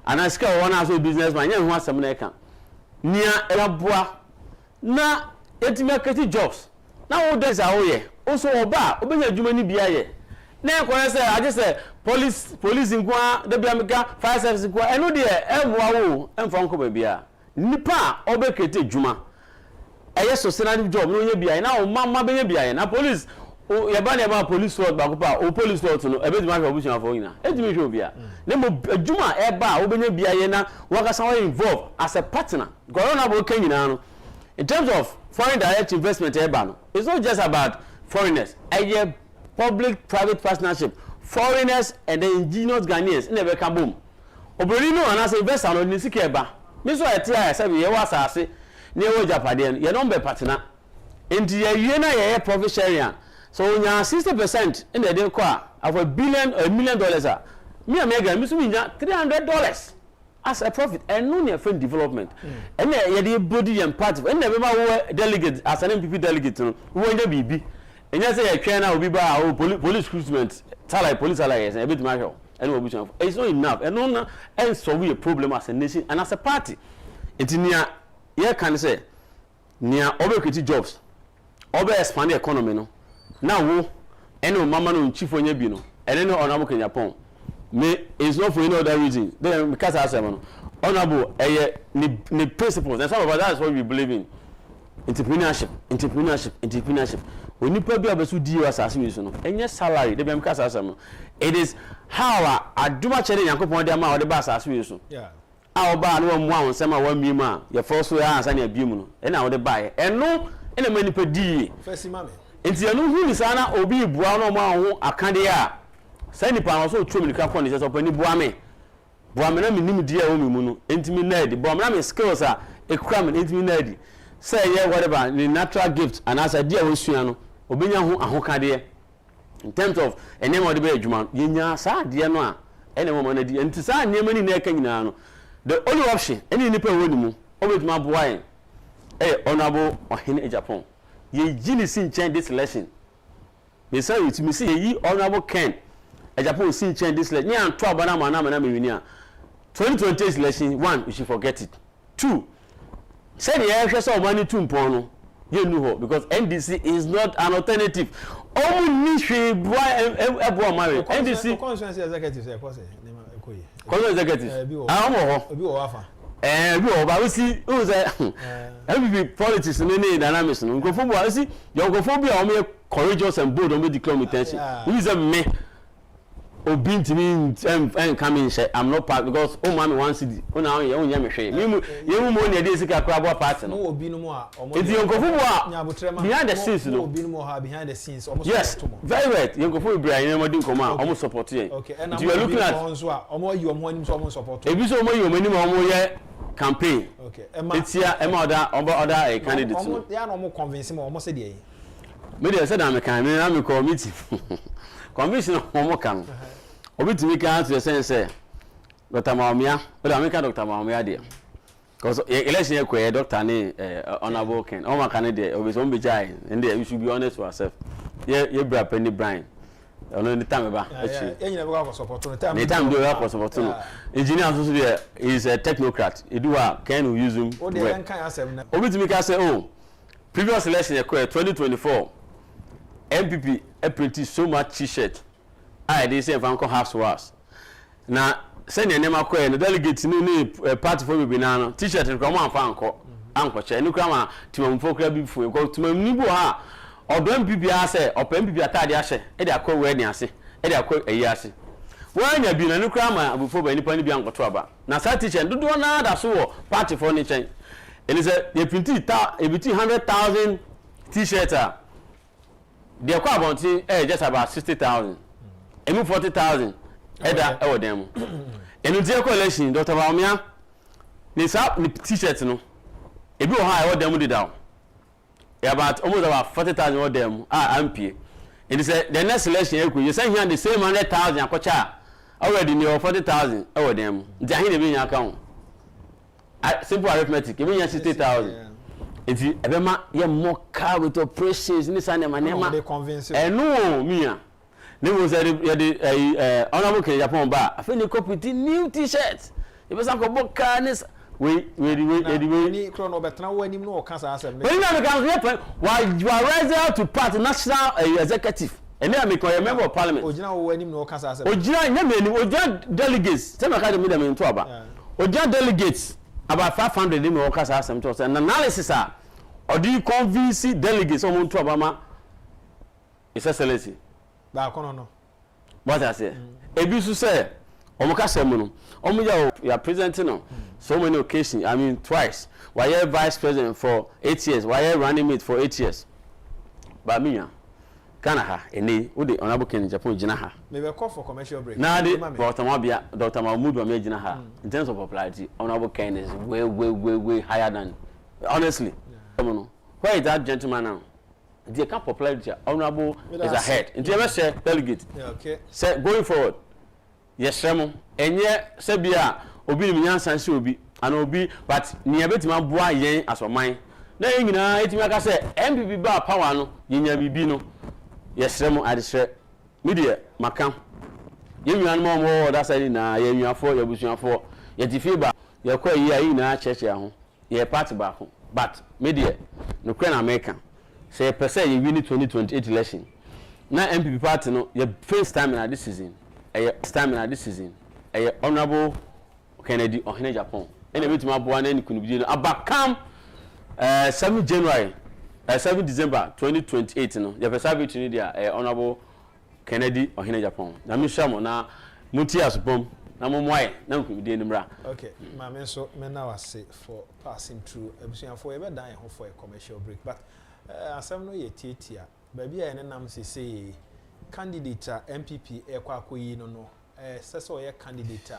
anaska won aso businessman ye ho asem na e kan nia elaboa na etimi akati jobs na wo des a wo ye o so oba obenya adwuma ni bia ye na e kwere se age se police nkwa de bia meka fire service nkwa eno de emboa wo emfa nko ba bia nipa obekete adwuma eye sustainable job no nya bia na o mama benya bia na police o ye ba na ma police work ba ko pa o police work no e be di ma hwe obusun afọ nyina e di me hwe bia na mo adwuma e ba o benya bia ye na waka san we involve as a partner corona bo kan nyina no in terms of foreign direct investment e ba no it's not just about foreigners eye public private partnership foreigners and the indigenous Ghanaians in e be kan bom obiri no ana say investor no ni sika e ba me so e ti a say ye wa asase ne wo Japan ye no be partner enti ye na ye profit sharing so nya 60% in the day kwa of $1 million me amega me so nya $300 as a profit and no near friend development and ye dey body and part and never ma delegate as an MPP delegate no wo nya bibi and you say ye twen na obi ba police recruitment tell police alliance e bit ma hwe and we bush it's not enough and no and solve a problem as a nation and as a party enti nia ye can say nia obe create jobs obe expand the economy no na wo ene mama no chief onye bi no ene no honorable Agyapong me is not for any other reason then because I say no honorable ni principles and some of that is what we believe in entrepreneurship onipa bi abesu di you asase we so no enye salary dey be because I say no it is how aduma chere Yankopon dey ma o dey ba asase we so yeah ba no mo awon sema wa mi ma ye forso ya ansa na abiem no e na wo de bae eno ene mani pa di fesi mame enti eno hu ni sana obi bua no mo awon akade a sai ni pa no so twom ni ka ko ni se so pa ni bua me na me nim di a wo mi mu no enti mi na di bua me na me skills a ekura me enti mi na di say ye whatever ni natural gift and as di a wo sua no obenya ho ahokade in terms of ene mo de be adwuma ye nya sa de no a ene mo na di enti sa nyema ni na ka nyina no the only option any nipa woni mu obetuma boae honorable Ohene Agyapong ye gini sin change this election me say you me see ye honorable Ken Agyapong sin change this election ni anto abana na me wini a 2020 election one we should forget it two say the hwe so money two mpon no ye nu ho because NDC is not an alternative ni hwe boa mare NDC constituency executive say ko say Kono executive. Obi wo afa. Bi wo ba we see who say MPP politics ni dynamics no. Nkofo bo we see your nkofo bi a o me courageous and bold o me declare intention. We say me obi ntimi come say I'm not part because o ma me one city. O na ye o nya me hwe. Me ye mu mo ne dey sika kra bo party no. No obi no mo a o mo. Eti nkofo bo a behind the scenes no. Obi no mo ha behind the scenes o mo yes, very right. Nkofo bi a mo din koma o mo support ye. Okay, and you are looking at o mo yi o mo anim so o mo support. Ebi so o mo yi o mo anim o mo ye campaign. Okay. Etia other candidates no. They are no more convince me o mo say dey. Me dey say na me kan me na me committee. Conviction o mo kan. Obi timi kan to say Dr. Maomia, but I make Dr. Maomia there. Because election ekwe doctor ni honorable Ken. O ma kan dey obi so be jai and there we should be honest with ourselves. Ye bra penny Brian. Ono ni time ba. Yeah, you never go support no time. The time do work for support no. Engineer so there is a technocrat. He do Ken will use him. O dey kan asem na. Obi timi kan say previous election ekwe 2024 MPP printed so much t-shirt. They say Vanco House was. Now, send your name a no delegate ni party for me binano. T-shirt and come on Vanco. ankoche enu kra ma timamfo kra bi fu ko timamni bo ha odo MPP ase opa MPP atade ahye e de akọ we ni ase e de akọ eyi ase wanya bi na enu kra ma abufo ba nipa ni bi ankoto aba na sa teacher dodo na da so wo party for ni chen eni se ye printi ta ebiti 100,000 t-shirt de akọ abonti just about 60,000 emu 40,000 eda e wo dem enu tie collection Dr. Baumia ni sa ni t-shirt no ebi wo ha e wo dem di down about almost about 40,000 wo dem ampie it is the next selection you say here the same 100,000 akocha already near 40,000 e wo dem nti ahin na bi nya aka ho simple arithmetic ebi nya 60,000 enti ebema ye more car with operations ni sa ne manema enu mia ne wo say the honorable Agyapong ba afi ni copy new t-shirt e be san ko boka ni we ni chrono betra wo anim no ka sa asem when you can why you are rising to part national executive and then me a member of parliament ojina wo anim no ka sa asem ojina nya me ni ojina delegates say me ka me dem to aba ojina delegates about 500 dem no ka sa asem to say analysis or do you convince delegates on to aba ma is excellency ba kono no what I say ebi su say omuka semu no omuya you are presenting no so many occasions I mean twice why you vice president for 8 years why you running mate for 8 years ba miya kana ha eni wo de honorable Kencity Japan gina ha me be call for commercial break na de Dr. Mahmood wa me gina ha in terms of popularity honorable Kencity is way higher than honestly no where is that gentleman now the can popularity honorable is ahead in terms of delegate okay say going forward yes remo enye se bia obi ni nyansan se obi ana obi but ni abetima boa yen asoman na yen nyina etimi aka se MPP ba power no yenya bibi no yes remo adisre media makam yen nyan mo that side na yen nyanfo yabusuanfo yetifi ba yakwa yi ayi na cheche ho ye party ba ho but media no kra na America say person ye win 2028 election na MPP party no ye first time in this season this season honorable Kennedy Agyapong ene metima boa na nikunubidi no abakam 7 January 7 December 2028 no ye pesa bit ni dia honorable Kennedy Agyapong na mi shamo na muti asopom na momwae na nikunubidi ni mra okay ma me so me na wase for passing through abusuafo ye be dan ho for a commercial break but asem no ye tietia ba bia ene nam sese candidate MPP ekwakoyi no says or candidate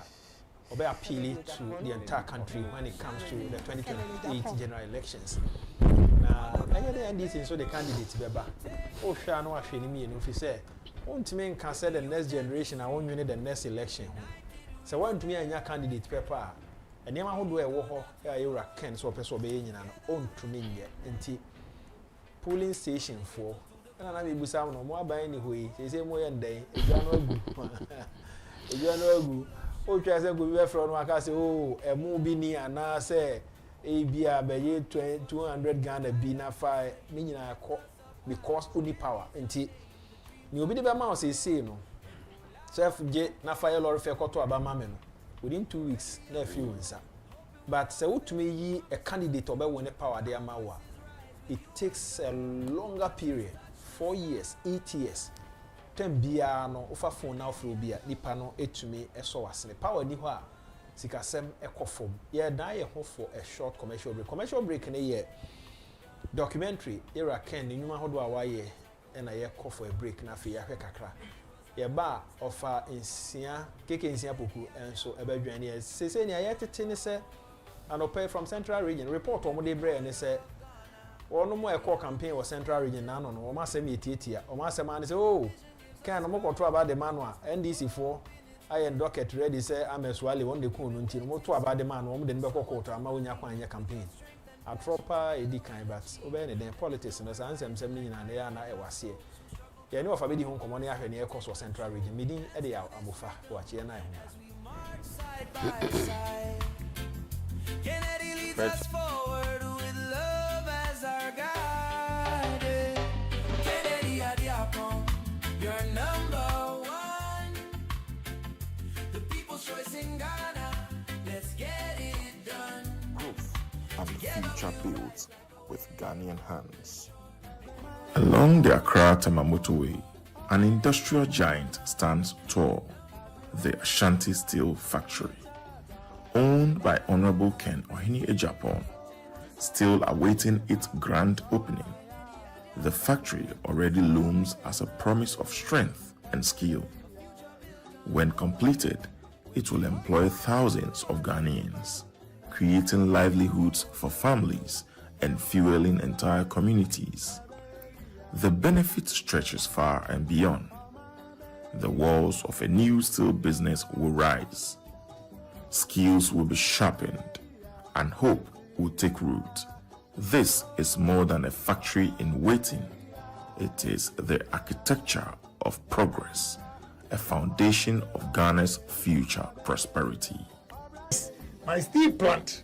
or appeal to the entire country when it comes to the 2028 general elections. Now, NDC so the candidates beba. Oh, shall no actually me if you say, want to mean cancel the next generation, I won't win the next election. So want to me and your candidate paper. And Yama who do a war, you are Ken so person obeying and own to me yet. Polling station for. And I mean, Busam no more by any way. They say more than day. If you are not good, oh, try to go from one say, oh, a movie near and I say, a beer by 200 Ghana be na fire, meaning I call because only power. And tea. You be the mouse is say no. Self jet na fire lord fair to Abamameno. Within 2 weeks, no few wins. But say, what to me ye a candidate or by one power de Amawa. It takes a longer period. 4 years, 8 years. Ten bia no ofa phone now fro bia nipa no etumi eso wasene power ni ho a sikasem ekofom ye dan ye ho for a short commercial break. Commercial break na ye documentary era Ken nyuma hodo a waye na ye call for a break na fe ya hwe kakra ye ba ofa insia keke insia poku enso ebadwan ye sese ni aye tete ni se anope from central region report omo de bre ni se ono mo e campaign or central region na no o ma se me tietia o ma se ma ni se oh kan no mo ko to about the manual NDC for I docket ready say ameswale won de kun no nti no mo to about the manual o mo de be ko court ama wonya kwan nya campaign a proper edi kan but obey ne den politics no san sem ni nyina na ya na e wase ye ni ofa be di ho komo ne ahwe ne e course central region medin e de amofa wa che na e ho Kennedy leads us forward with love as our guide. Kennedy Agyapong, you're number one. The people's choice in Ghana, let's get it done. and future built with Ghanaian hands. Along the Accra-Tema motorway, an industrial giant stands tall, the Ashanti Steel Factory. Owned by Honorable Ken Agyapong, still awaiting its grand opening, the factory already looms as a promise of strength and skill. When completed, it will employ thousands of Ghanaians, creating livelihoods for families and fueling entire communities. The benefit stretches far and beyond. The walls of a new steel business will rise. Skills will be sharpened, and hope will take root. This is more than a factory in waiting. It is the architecture of progress, a foundation of Ghana's future prosperity. My steel plant,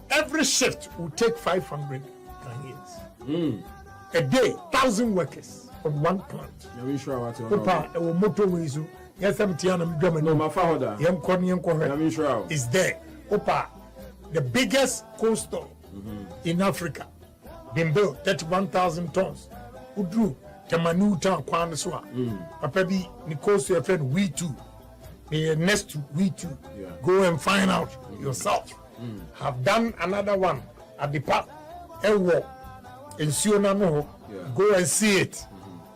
every shift will take 500 Ghanaians. A day, 1,000 workers on one plant. Yes, I'm Tiana German. No, my father. Is there. Opa, the biggest coastal in Africa, been built 31,000 tons. Udru, Tamanu Town, Kwanaswa. Papa be Nicole's your friend, we too. Next to we too. Go and find out yourself. Have done another one at the park. Ewo in Sionano. Go and see it.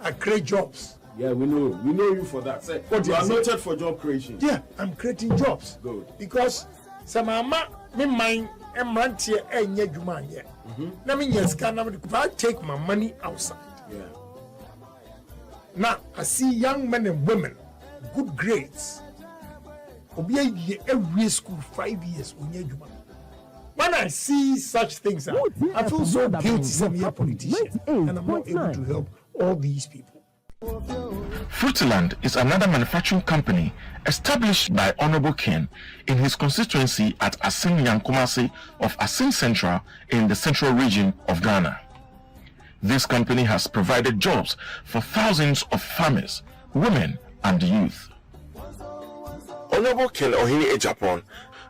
I create jobs. Yeah, we know you for that. Say, you are noted for job creation. Yeah, I'm creating jobs. Good. Because some mama me mind am rantie enye djuma anye. Na me yes can I take my money outside. Yeah. Now I see young men and women, good grades. Obi every school 5 years unye djuma. When I see such things, I feel so guilty some young politician, and I'm not able to help all these people. Fruitiland is another manufacturing company established by Honorable Ken in his constituency at Asin Yankumasi of Asin Central in the central region of Ghana. This company has provided jobs for thousands of farmers, women, and youth. Honorable Ken Agyapong,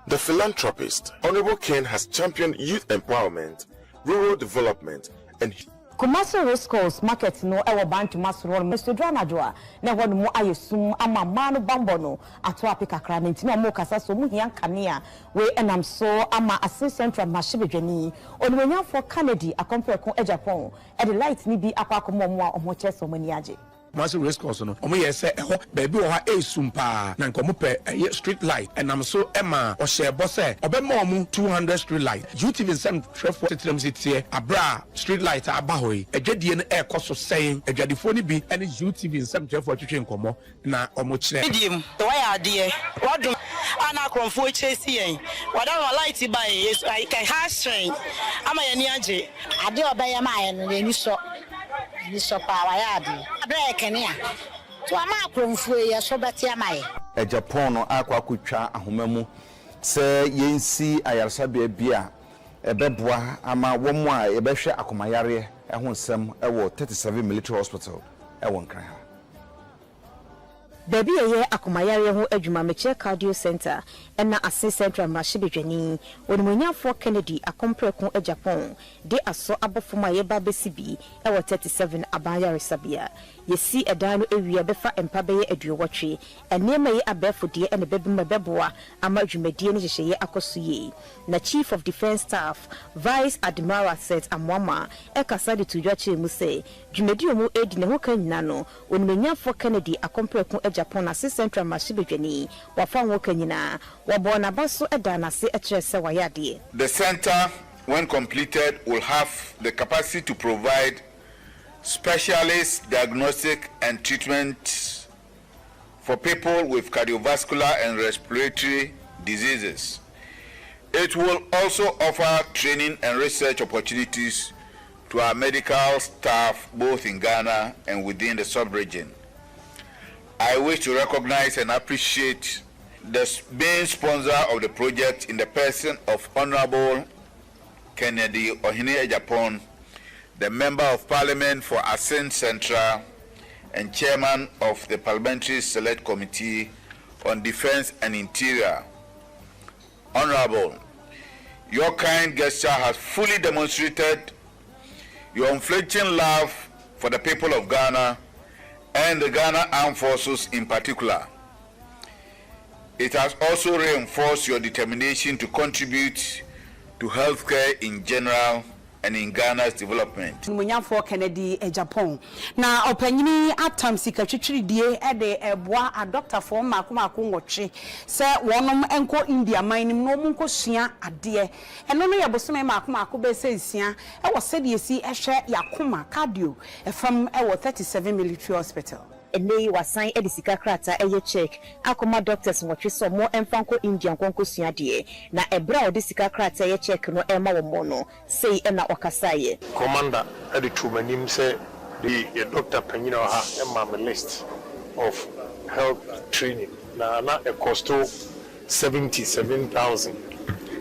the philanthropist, Honorable Ken has championed youth empowerment, rural development, and Commercial race course market no ewo bantu masoro Mr. Dranadwa na ho no ayesum ama manu bambono ato apika kra na ntino mo kasa so mu hian kanea we enam so ama assistant from mashibedwani onwenya for Kennedy akompre ko Agyapong e the light ni bi akwakomo mo a omo cheso mani age Massive race course no omo ye say eho baby o ha esum pa na nkomo pe street light enam so ema o share boss e obema omu 200 street light UTV nsem trefo tetrem sitie abra street light abahoi adwadie no e koso sen adwadifo ni bi ene UTV nsem trefo twetwe nkomo na omo kire medium the way ade wadum ana kromfo chesi yen wadama light by yesu I can hash train ama ye ni age ade obeye ma ye no ni so ni so pa wa ya ade abra kenia to ama kromfo ye so beti ama ye Agyapong no akwa ahomamu se yensi ayarsabia bia ebeboa ama womo a yebehwe akomayare ho nsem ewo 37 military hospital ewo nkran ha Baby ye akomayare ho adwuma meche cardio center na Asin Central mashibedwani onimonyafo Kennedy akompreko Agyapong de aso abofoma ye ba besibi ewo 37 abayare sabia yesi edan no ewia befa empa beye aduowotwe enema ye abefodie ene bebeboa ama adwumadie ne hyehye akosoye na Chief of Defence Staff Vice Admiral Set Amwama ekasa de tudwache mu se dwumadie mu edi ne ho kanyina no onimonyafo Kennedy akompreko Agyapong Asin Central mashibedwani wafa ho kanyina wabona baso edana se etrese wayade. The center, when completed, will have the capacity to provide specialist diagnostic and treatment for people with cardiovascular and respiratory diseases. It will also offer training and research opportunities to our medical staff both in Ghana and within the sub-region. I wish to recognize and appreciate the main sponsor of the project in the person of Honorable Kennedy Agyapong, the Member of Parliament for Asin Central and Chairman of the Parliamentary Select Committee on Defense and Interior. Honorable, Your kind gesture has fully demonstrated your unflinching love for the people of Ghana and the Ghana Armed Forces in particular. It has also reinforced your determination to contribute to healthcare in general and in Ghana's development. For Kencity Agyapong. Now, opinion at times, secretary die at the bois a doctor for Makuma Kungochi. Say, one enco India mining no munko sia a dear. And only a bosom Makuma Kube says, I was said you see a share Yakuma cardio from our 37 military hospital. Ene wasan edisika krata eye check akoma doctors nwotwe so mo emfanko Indian konko suade na ebra odisika krata eye check no ema wo mo no sei na okasaye Commander edi tumanim say the doctor panyina ha ema me list of health training na a cost 77,000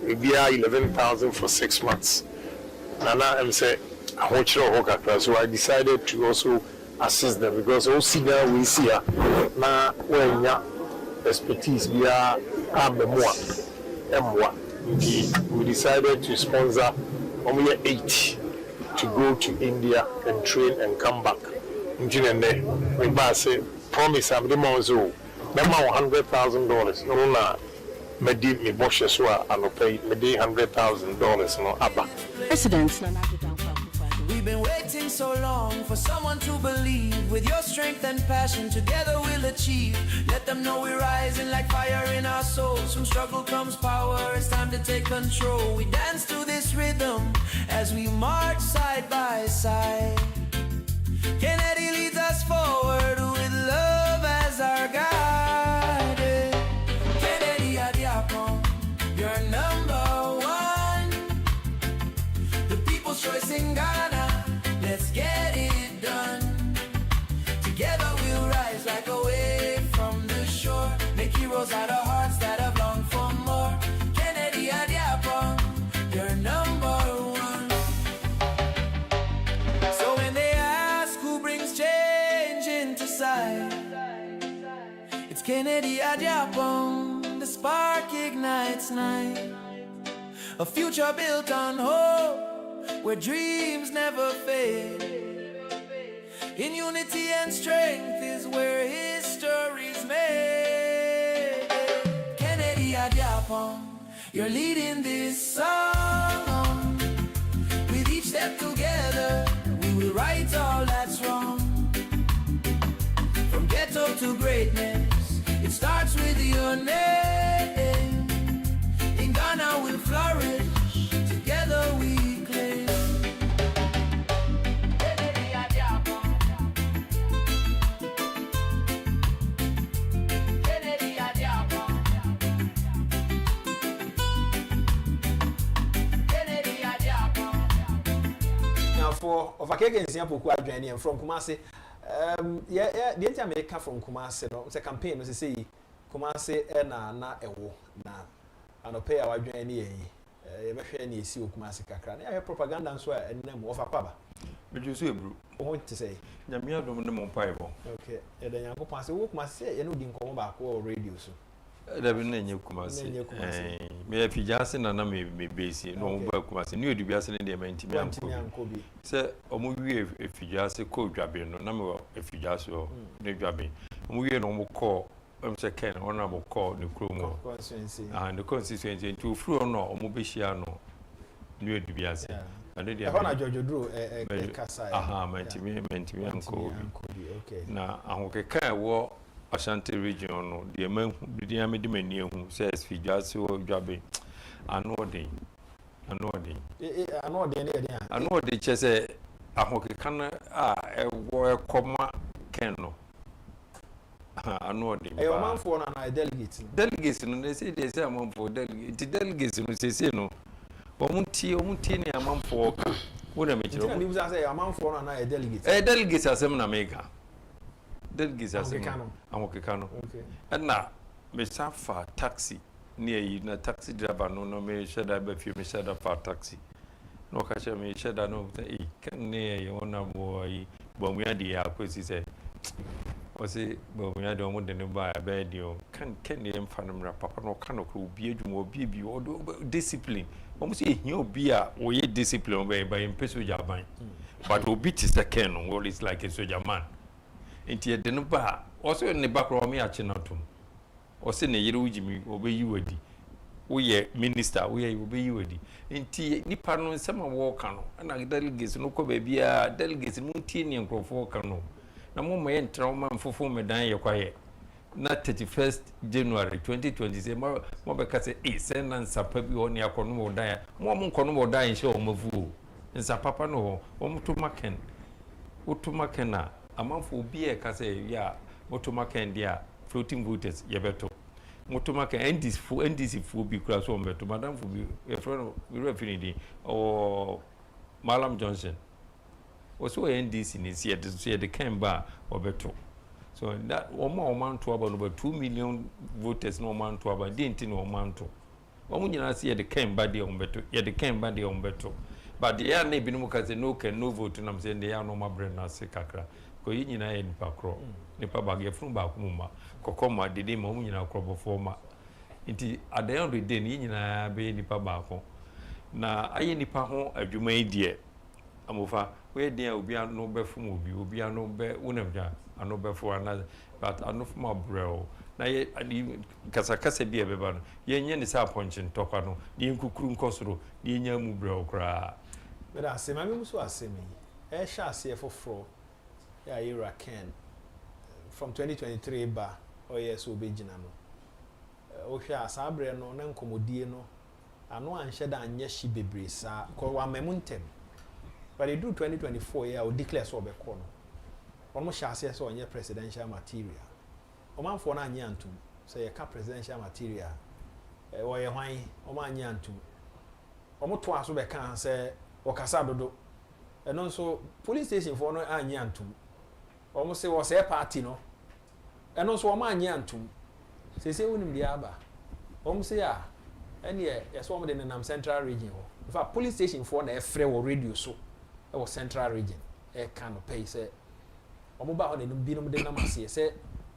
ebia 11,000 for 6 months na am say ahochiro hokakra, so I decided to also assist them because all senior we see na when ya expertise we are we decided to sponsor only 8 to go to India and train and come back. We say promise I'm the monzo $100,000 no na medi me boshe so I pay medi $100,000 no aba residents na We've been waiting so long for someone to believe. With your strength and passion, together we'll achieve. Let them know we're rising like fire in our souls. From struggle comes power, it's time to take control. We dance to this rhythm as we march side by side. Kencity leads us forward with love as our guide. Kencity Agyapong, you're number one. The people's choice in Ghana. Let's get it done. Together we'll rise like a wave from the shore. Make heroes out of hearts that have longed for more. Kencity Agyapong, you're number one. So when they ask who brings change into sight, it's Kencity Agyapong. The spark ignites night. A future built on hope, where dreams never fade. In unity and strength is where history's made. Kencity Agyapong, you're leading this song. With each step together, we will right all that's wrong. From ghetto to greatness, it starts with your name. In Ghana we'll flourish, together we claim. Kencity Agyapong, Kencity Agyapong, Kencity Agyapong. Now for of a kege nsia poku adwani em from Kumasi yeah the entire make from Kumasi no it's a campaign no say Kumasi na ewo na anope a wadwani ye yebehwe na esi Kumasi kakra na propaganda nso a enam of akwa ba Mejusu ebru what to say nyamia dom ne mo paibo okay e da Nyankopon say wo Kumasi ye no di nkomo ba ko radio so da bi na nye Kumasi me afijase na me base no mo ba Kumasi ni odubiase ne de mantimi anko se omo wie afijase ko dwabe no na me afijase o ne dwabe omo wie no mo ko se ken ona mo ko ne kromo and the constituency to fro no omo be hia no ni odubiase and dey na Jojo Dro kasa aha mantimi anko okay na ahokeka ewo Ashanti region no de man de amedi mani ehu says fijase o dwabe anode anode chese ahokeka na ewo ekoma ken no anode e o manfo na delegates no they say amanfo delegates no say no omunti ni amanfo ka wona mechiro ni buza say amanfo na delegates asem na mega delegates asem amokekano na me safa taxi near you na taxi driver no me sheda ba fi me sheda fa taxi no ka che me sheda no kan ne ye ona boy bomu ya di ya kwesi say was it but we had almost the buy a bed you can them fan papa no can be a or discipline almost you be a way discipline by imperial Japan but will beat his second well it's like a soldier man into a dinner bar also in the background me at Chinatum or send a year Jimmy obey you we are minister we are obey you into Nippon summer walk and I delegates no cover be a delegates Muntinian Crofocano. Na mo me trauma mfofo me dan ye kwaye na 31st January 2020 mo be ka se send na nsapa bi ho ne akono mo dan mo nkono mo dan hye o mavu nsapa pa no o mtomaken utomaken na amanfo obi e ka se ya motomaken dia floating voters ye beto motomaken NDC fu bi kura so beto madam fu bi e friend we refinity or Malam Johnson was so NDC in here to see the Kemba or better. So that one man to about over 2 million voters no man to about didn't no man to. One you see the Kemba de on better, yet the Kemba de on better. But the air neighbor no can no vote and I'm saying they are no more brain as a cacra. Go in a pacro, Nipa bag from Bakuma, Kokoma, the day moment in our crop of former. At the end of the day, in a bay Nipa Bako. Now I Nipa home a Jumay dear. Amofa where there will be no be from will be no be unamja and no be for another but enough my bro na ye kasa be beba no ye nya ni sa ponchen toka no di nkukuru nkosoro di nya mu bro kra but asema me muso asemi e sha ase foforo ya era Ken from 2023 ba o yes obegina no o hwa asabre no na nkomodie no ano anhye da anye hyi bebre sa ko wa memuntem. But they do 2024 year or declare so be kono. Almost shall say so on your presidential material. Oman for na nyantum say a presidential material. Or ye hwan oman nyantum. Omo to aso be kan say okasa dodo. And also police station for no anyantum. Omo say was a party no. And also oman nyantum. Say wonim dia aba. Omo say ah ene yes omo de nam central region. In fact police station for na free or radio so. Our central region, kind of pay say, Omoba on the Binum de Namasi, say,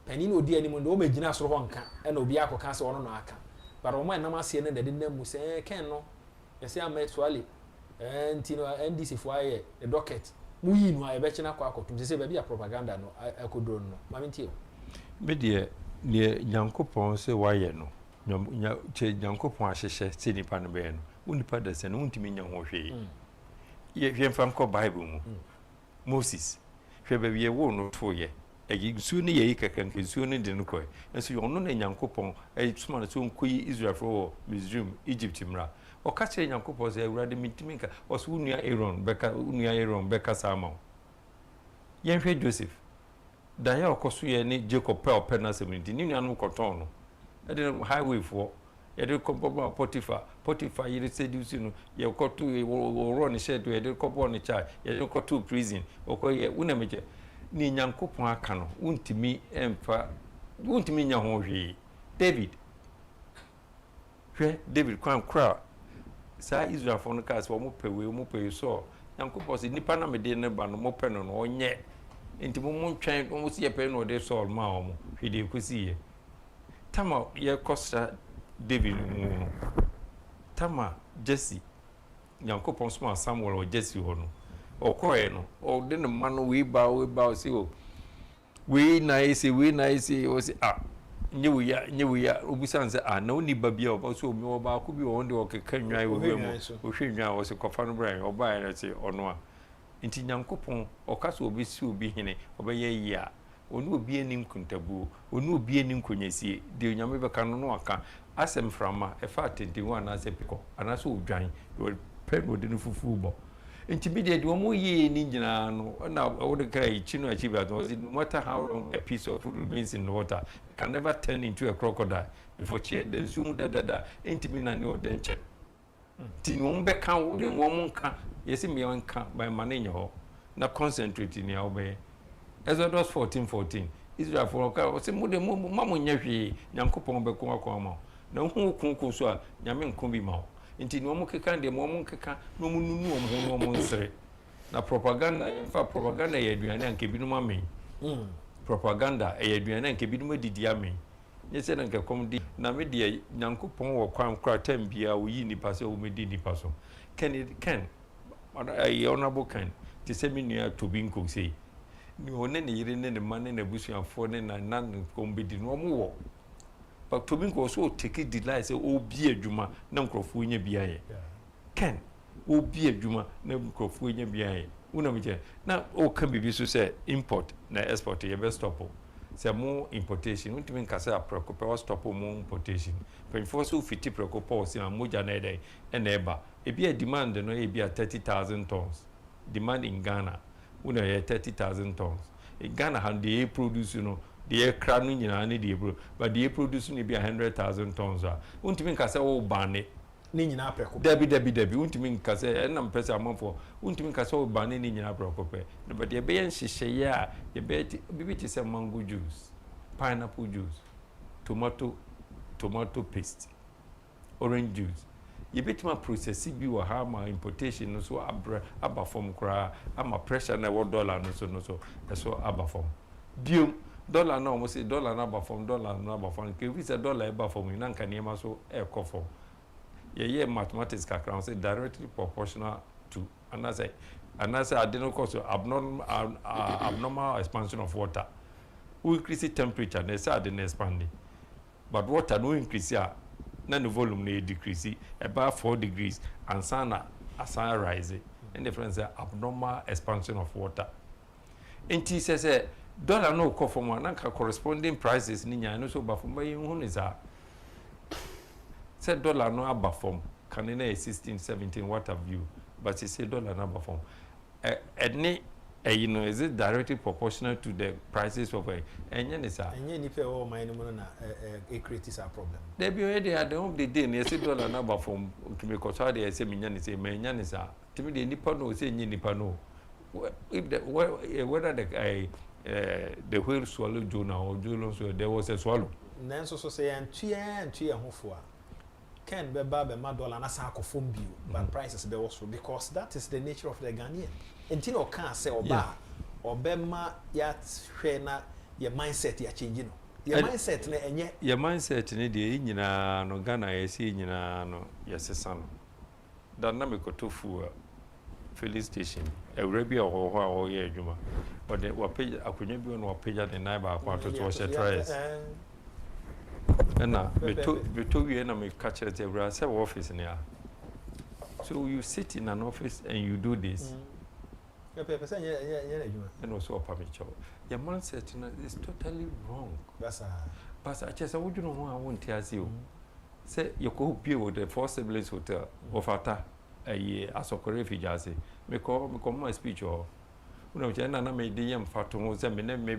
Penino dear anyone, no Megina Sronka, and Obiaco Castle on Aka. But on my Namasi and they didn't say, can no, you say I met Swally, and Tino and this if I a docket. We know I bet you not to say, baby, a propaganda, no, I could do no. Mammy Tio. Media near Yankopon say why no. Yankopon share Sidney Panaban, Unipadas and Untiminian Hoshi. Ye Franco Bible Moses. Baby, ye won't know 2 years. A gig soon ye can consume in the Nukoy, and so you're not a Yankopon, a small soon Kui Israel for Missouri, Egypt, Timra, or Cassia Yankopos, a rather meet or Sunia Aaron, Becca Unia Aaron, Becca Samo. Yankee Joseph. Dial Cosuya need Jacob Pearl Penna 17, Union Cotono. I didn't highway for. You do come Potiphar, you said you know, you got to run shed to a couple on a child, you don't go to prison, or Unamaja. Ni Yankopon Cano, won't me emperor, won't mean your home. David. David Crown Crow. Sa Israel for the cast for Mope, we mope you saw. Yankopos in Nipana Medina Ban, Mopen or yet. Into Mumon Chain almost see a pen or they saw Maum, he did see. Tama, ye Costa. David Tama Jesse Yankopon small Samuel or Jesse or Coeno or then the man we bow see we nice or say ah new ya Ubisan say ah no ni babia or so me about could be on the okay can I will was a coffin brain or buy and say or no into Yankopon or Castle be so be hine or ya onu bi enim kuntabu onu bi enim kunyesi de onyame be kan no aka asem frama e fa 21 as epiko anaso odwan we pen odi no fufu bo intermediate wo mo ye ni nyina no na wo de kai chino achieve at no matter how long a piece of food remains in the water can never turn into a crocodile before che the zoom da intermediate no den che ti wo be kan wo de wo mo nka yesi me nka by manage ho na concentrate ni obey Exodus 14:14. Israel for okay, say mo de mo mamu nya hwe Nyankopon be ko akoma na hu kun so a nyame nko bi ma nti no mo keka de mo nkeka no mo nunu mo nsere na propaganda fa propaganda ye aduane anke bi no ma men propaganda aduane nke bidum didi ame nye se nke kom di na me de nyankopon wo kwan kra tam bia wo yi nipa se wo me di nipa so ken honorable ken ti se me nua tobi nko sei ni one ne yire ne ma ne busuafo ne na kom bedi no mo wo but tobi nko so take delight se obi adwuma na nkrofo nya bia ye ken obi adwuma na nkrofo nya bia ye una me na o kan bibi so se import na export ye be stop se mo importation untimi nkase aprekope o stop mo importation but for so 50 prekope o se amoja na ede na eba e bia demand no e bia 30,000 tons demand in Ghana una ye 30,000 tons in Ghana how they produce the kra no nyina ne dey but they produce no bia 100,000 tons untimi nkase o bane ni nyina preko debi untimi nkase na mpese amanfo untimi nkase o bane ni nyina preko pe but ye be yen hihye ya ye be bibi ti se mango juice, pineapple juice, tomato paste, orange juice ye betima process bi wo ha ma importation no so aba from kra ama pressure na wo dollar no so eso aba from biom dollar na almost dollar na aba from ke we say dollar aba from na nka niema so e ko from ye mathematics kakra say directly proportional to another adeno cause abnormal expansion of water. We increase the temperature and say adeno expanding, but water no increase ya na the volume no decrease about 4 degrees and sun rise and the friends say abnormal expansion of water. And he says dollar no call from one corresponding prices ni nya no so ba from by hu is a said dollar no aba from can in 16 17 what have you but he said dollar no aba from is it directly proportional to the prices of enye ni sa enye ni pe o man no na e create a problem there be already at the end of the day na say dollar no aba from kimi ko so dey say menya ni say menya ni sa timi dey nipa no say enye nipa no if the whether the whale swallow Jonah or Jonah so there was a swallow nanso so say antua hofo a can be ma dollar na sa akofom bio but prices be also because that is the nature of the Ghanaian until o can say oba obema ya hwe na your mindset ya change no your mindset na enye your mindset ne de nyina no Ghana ya si nyina no yesesa no da na me kotofu filling station Arabia ho ho a o ye adwuma but the wapage akonya bi no wapage the neighbor akwato to she tries and beto we na me catch it every say office in here. So you sit in an office and you do this. And also your mindset is totally wrong. But I just I would you know I won't tell you. Say you go be with the Four Siblings Hotel of Ata a Asokore Fijasi. Me come my speech or no jana na me dey am fato say me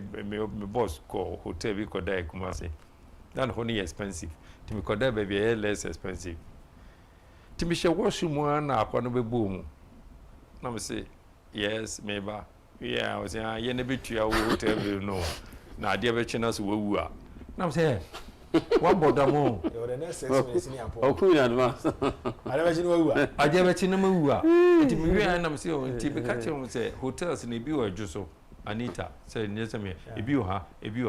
boss call hotel we could die come say. That honey expensive. Timi koda baby less expensive. Timi she washroom na akwa no be boom. Na me say yes maybe. Yeah, I was saying ye na betua wo hotel bill no. Na ade be china so wawu a. Na me say what border mo? You the next 6 minutes in airport. Oku in advance. Ade be china wawu a. Ade be china mawu a. Timi we na me say o timi ka che mo say hotels na bi wa dwoso. Anita say nyese me ebi o ha ebi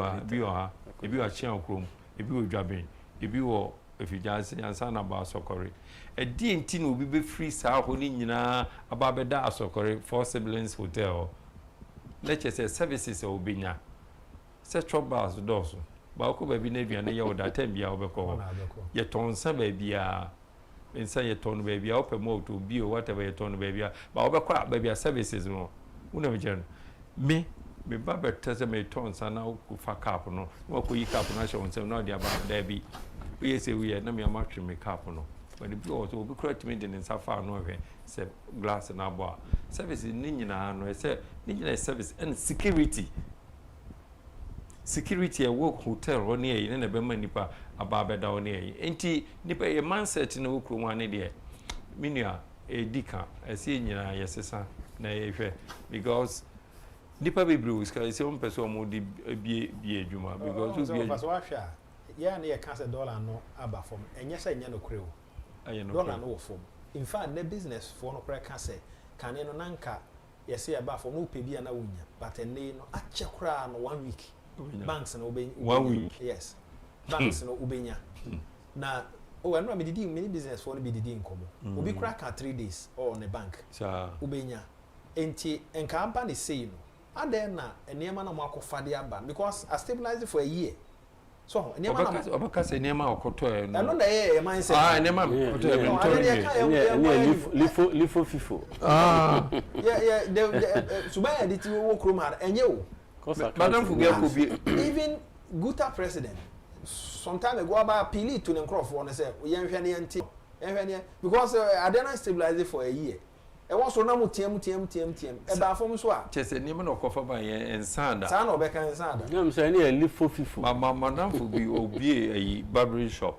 o chia okrom. Ebi wo dwaben ebi wo efijase ansa na ba Asokore e di enti na obi be free sa ho ni nyina aba beda Asokore Four Siblings Hotel let's say services obinya se troubles doors ba ko ba bi na aduane ye wo da time bia wo be ko ye ton sa ba bia ensa ye ton ba bia open mo to bi o whatever ye ton ba bia ba wo be ko ba bia services no una me me baba tese me ton sana ku fa cap no wo ko yi cap na show nsem na dia ba da bi we say we na me amatwe me cap no but bi o so bi correct me den safa no hwe se glass na bo service ni nyina no se ni nyina service and security e work hotel ro ne yi na be ma nipa aba be da o ne yi enti nipa e mindset na wo kro wane de minua e dika e se nyina yesesa na ye hwe because nipa bebrew ska se on person mo di bie adwuma because so pass wa hwa ya na ye ka se dollar no aba from enye se nya no kreo dollar no wo from in fact the business for no kra ka se kan no nanka ye se aba from no pe bia na wonya but ene no ache kra no 1 week banks no obenya 1 week. Yes, banks no obenya. Na I know me did many business for be didi nkomo. Obi crack at 3 days or on a bank. Obenya. Enti enkampa ni say no. Aden na enema na makofa de aba because I stabilized it for a year. So enema na obaka say enema okoto e no. No na e mindset. Enema okoto e lifo fifo. Yeah, the Subaya did wo kroma enye o. Madam Fugia could be Even Guta president sometime ago about appeal to the crop for say because I didn't stabilize it for a year. E was so na mutiam e ba fom so a chese nima no kofa ba yen ensanda sa na obeka ensanda na me say na lifo fifo madam fu bi obi a barbering shop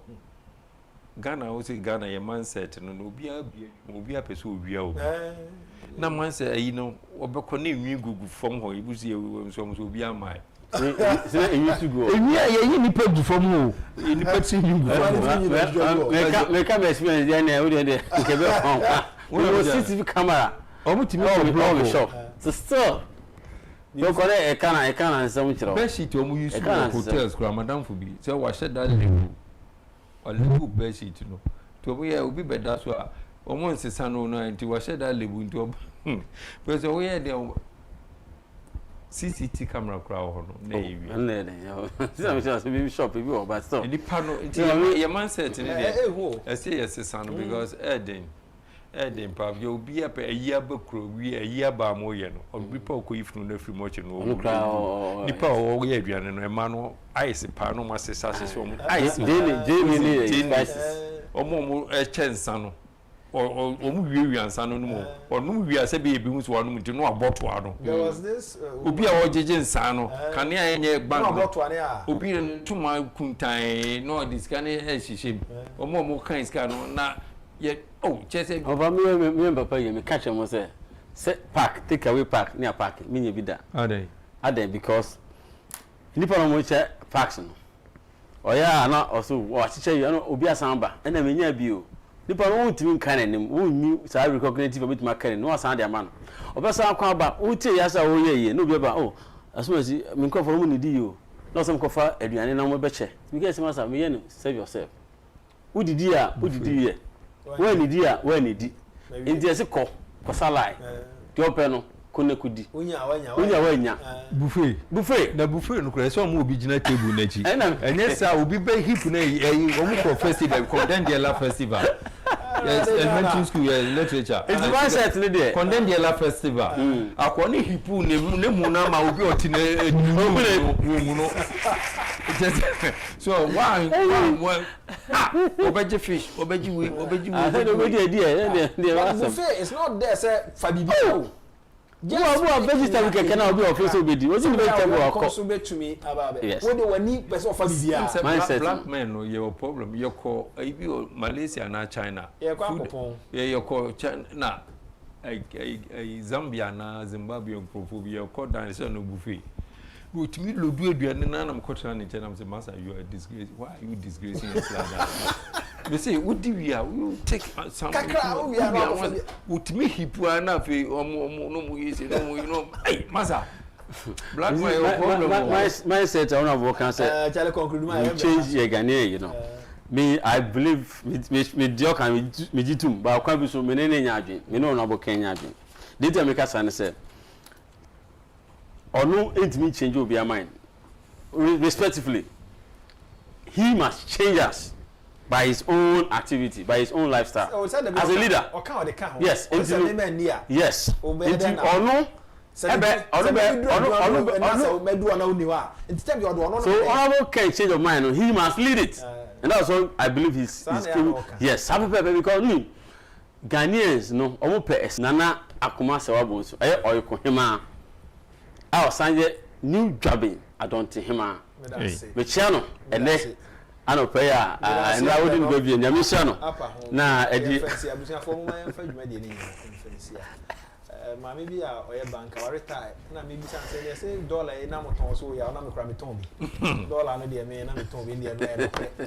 Ghana o say Ghana ye mindset no obi a person obi a o na mindset ayi no obekọ na enwi gugu fom ho ibusi so obi amai say enwi to go enwi ye nipa gu fom o nipa ti enwi gu fom me ka experience dey na o dey kebe fom we will CCTV camera omutimi ko shop so still you go there e kana nsem kiro best sheet omu use hotels kura madam fu bi say wa shed that level or level best sheet no to we obi beda so a omo nsesa no no anti wa shed that level nto because we there CCTV camera kura ho no na ewi na say me shop bi o but still ni pano your mindset ni there I say yes no because Eden pap you be up a year bakro we a year ba mo ye no obi pa ko ifunu na free much no nipa o ye aduane no e ma no ice pa no ma sesa so mo ice daily omo chensa no o mu wi ansa no mo onu wi ase be hu so anu nti no aboto ano there was this obi a ojeje nsa no kane anye gban aboto ane a obi ntuma kuntan no this kane shishem omo kan ska no na yeah, oh, just say over me papa ye me catch am say park take away park near park me nye bi da are they because nipa no mo che parks no oya na also o achiche you no obi asamba na me nya bi o nipa no wutimi kan anim wunni sa recognitive bit ma kan no asan de ama no obesa akwa ba wutie ya sa wo ye no obi ba oh asumasi me nko for mo ni di yo no some kofa aduane na mo be che me get some asa me ye no save yourself udidi ye when idi indi se ko salai ti ope no kone kudi wanya buffet na buffet no kura so mo obi gina table na chi enye sa obi be hip na omu ko festival condemn the la festival yes elementary school literature it's one set ni there condemn the la festival akoni hip ne mu na ma obi oti na mu no so one obeji fish obeji we buffet is not there say fabibi you are vegetable keke na obi office obedi o sin vegetable akọ so betumi ababe wo de wani person of bibia black men no your problem yoko ibi Malaysia na China yoko China na Zambia na Zimbabwe nkrofobia yoko dan say no buffet but me lodu aduane na na mkotra ni China say master you are disgrace why are you disgracing us like that they say what do we are we take some with me hipu na fe omo no mo yesi no mo you know hey master black my set on of can say chale conclude my change your Ghanaian you know me I believe me dio kan me jitum ba kwa bi so me ne nya adwen me no bo Kenya adwen dey tell me ka san say or no intimi change obi mind respectively he must change us by his own activity, by his own lifestyle. As a leader. Yes. Yes. So honorable can change of mind. He must lead it. And that's all I believe he's yes. Happy because Ghanaians no omo nana akuma sewabo so eh oyikohima I was saying new jobbing I don't hima me chano and ano prayer and I wouldn't go be nyame sia no na edi maame bi a oye bank wa retire na me bi san say dollar e na mo ton so ya na me kra me ton bi dollar no de me na me ton bi de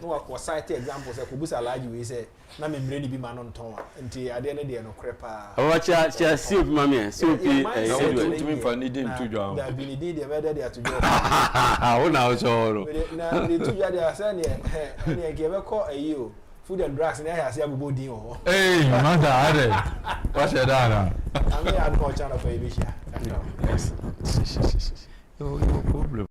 no no wa cite example say ko busa laji we say na me mre ni bi ma no ton nti ade ne de no kre pa awa cha soup mame soup to me for needing to join da bi ni de be de to join ah na o so na de to ya de say ne ke be ko ayi o food and drugs na ya say abobodin o eh mother are what said that I mean, I'm not trying to play this year. no problem.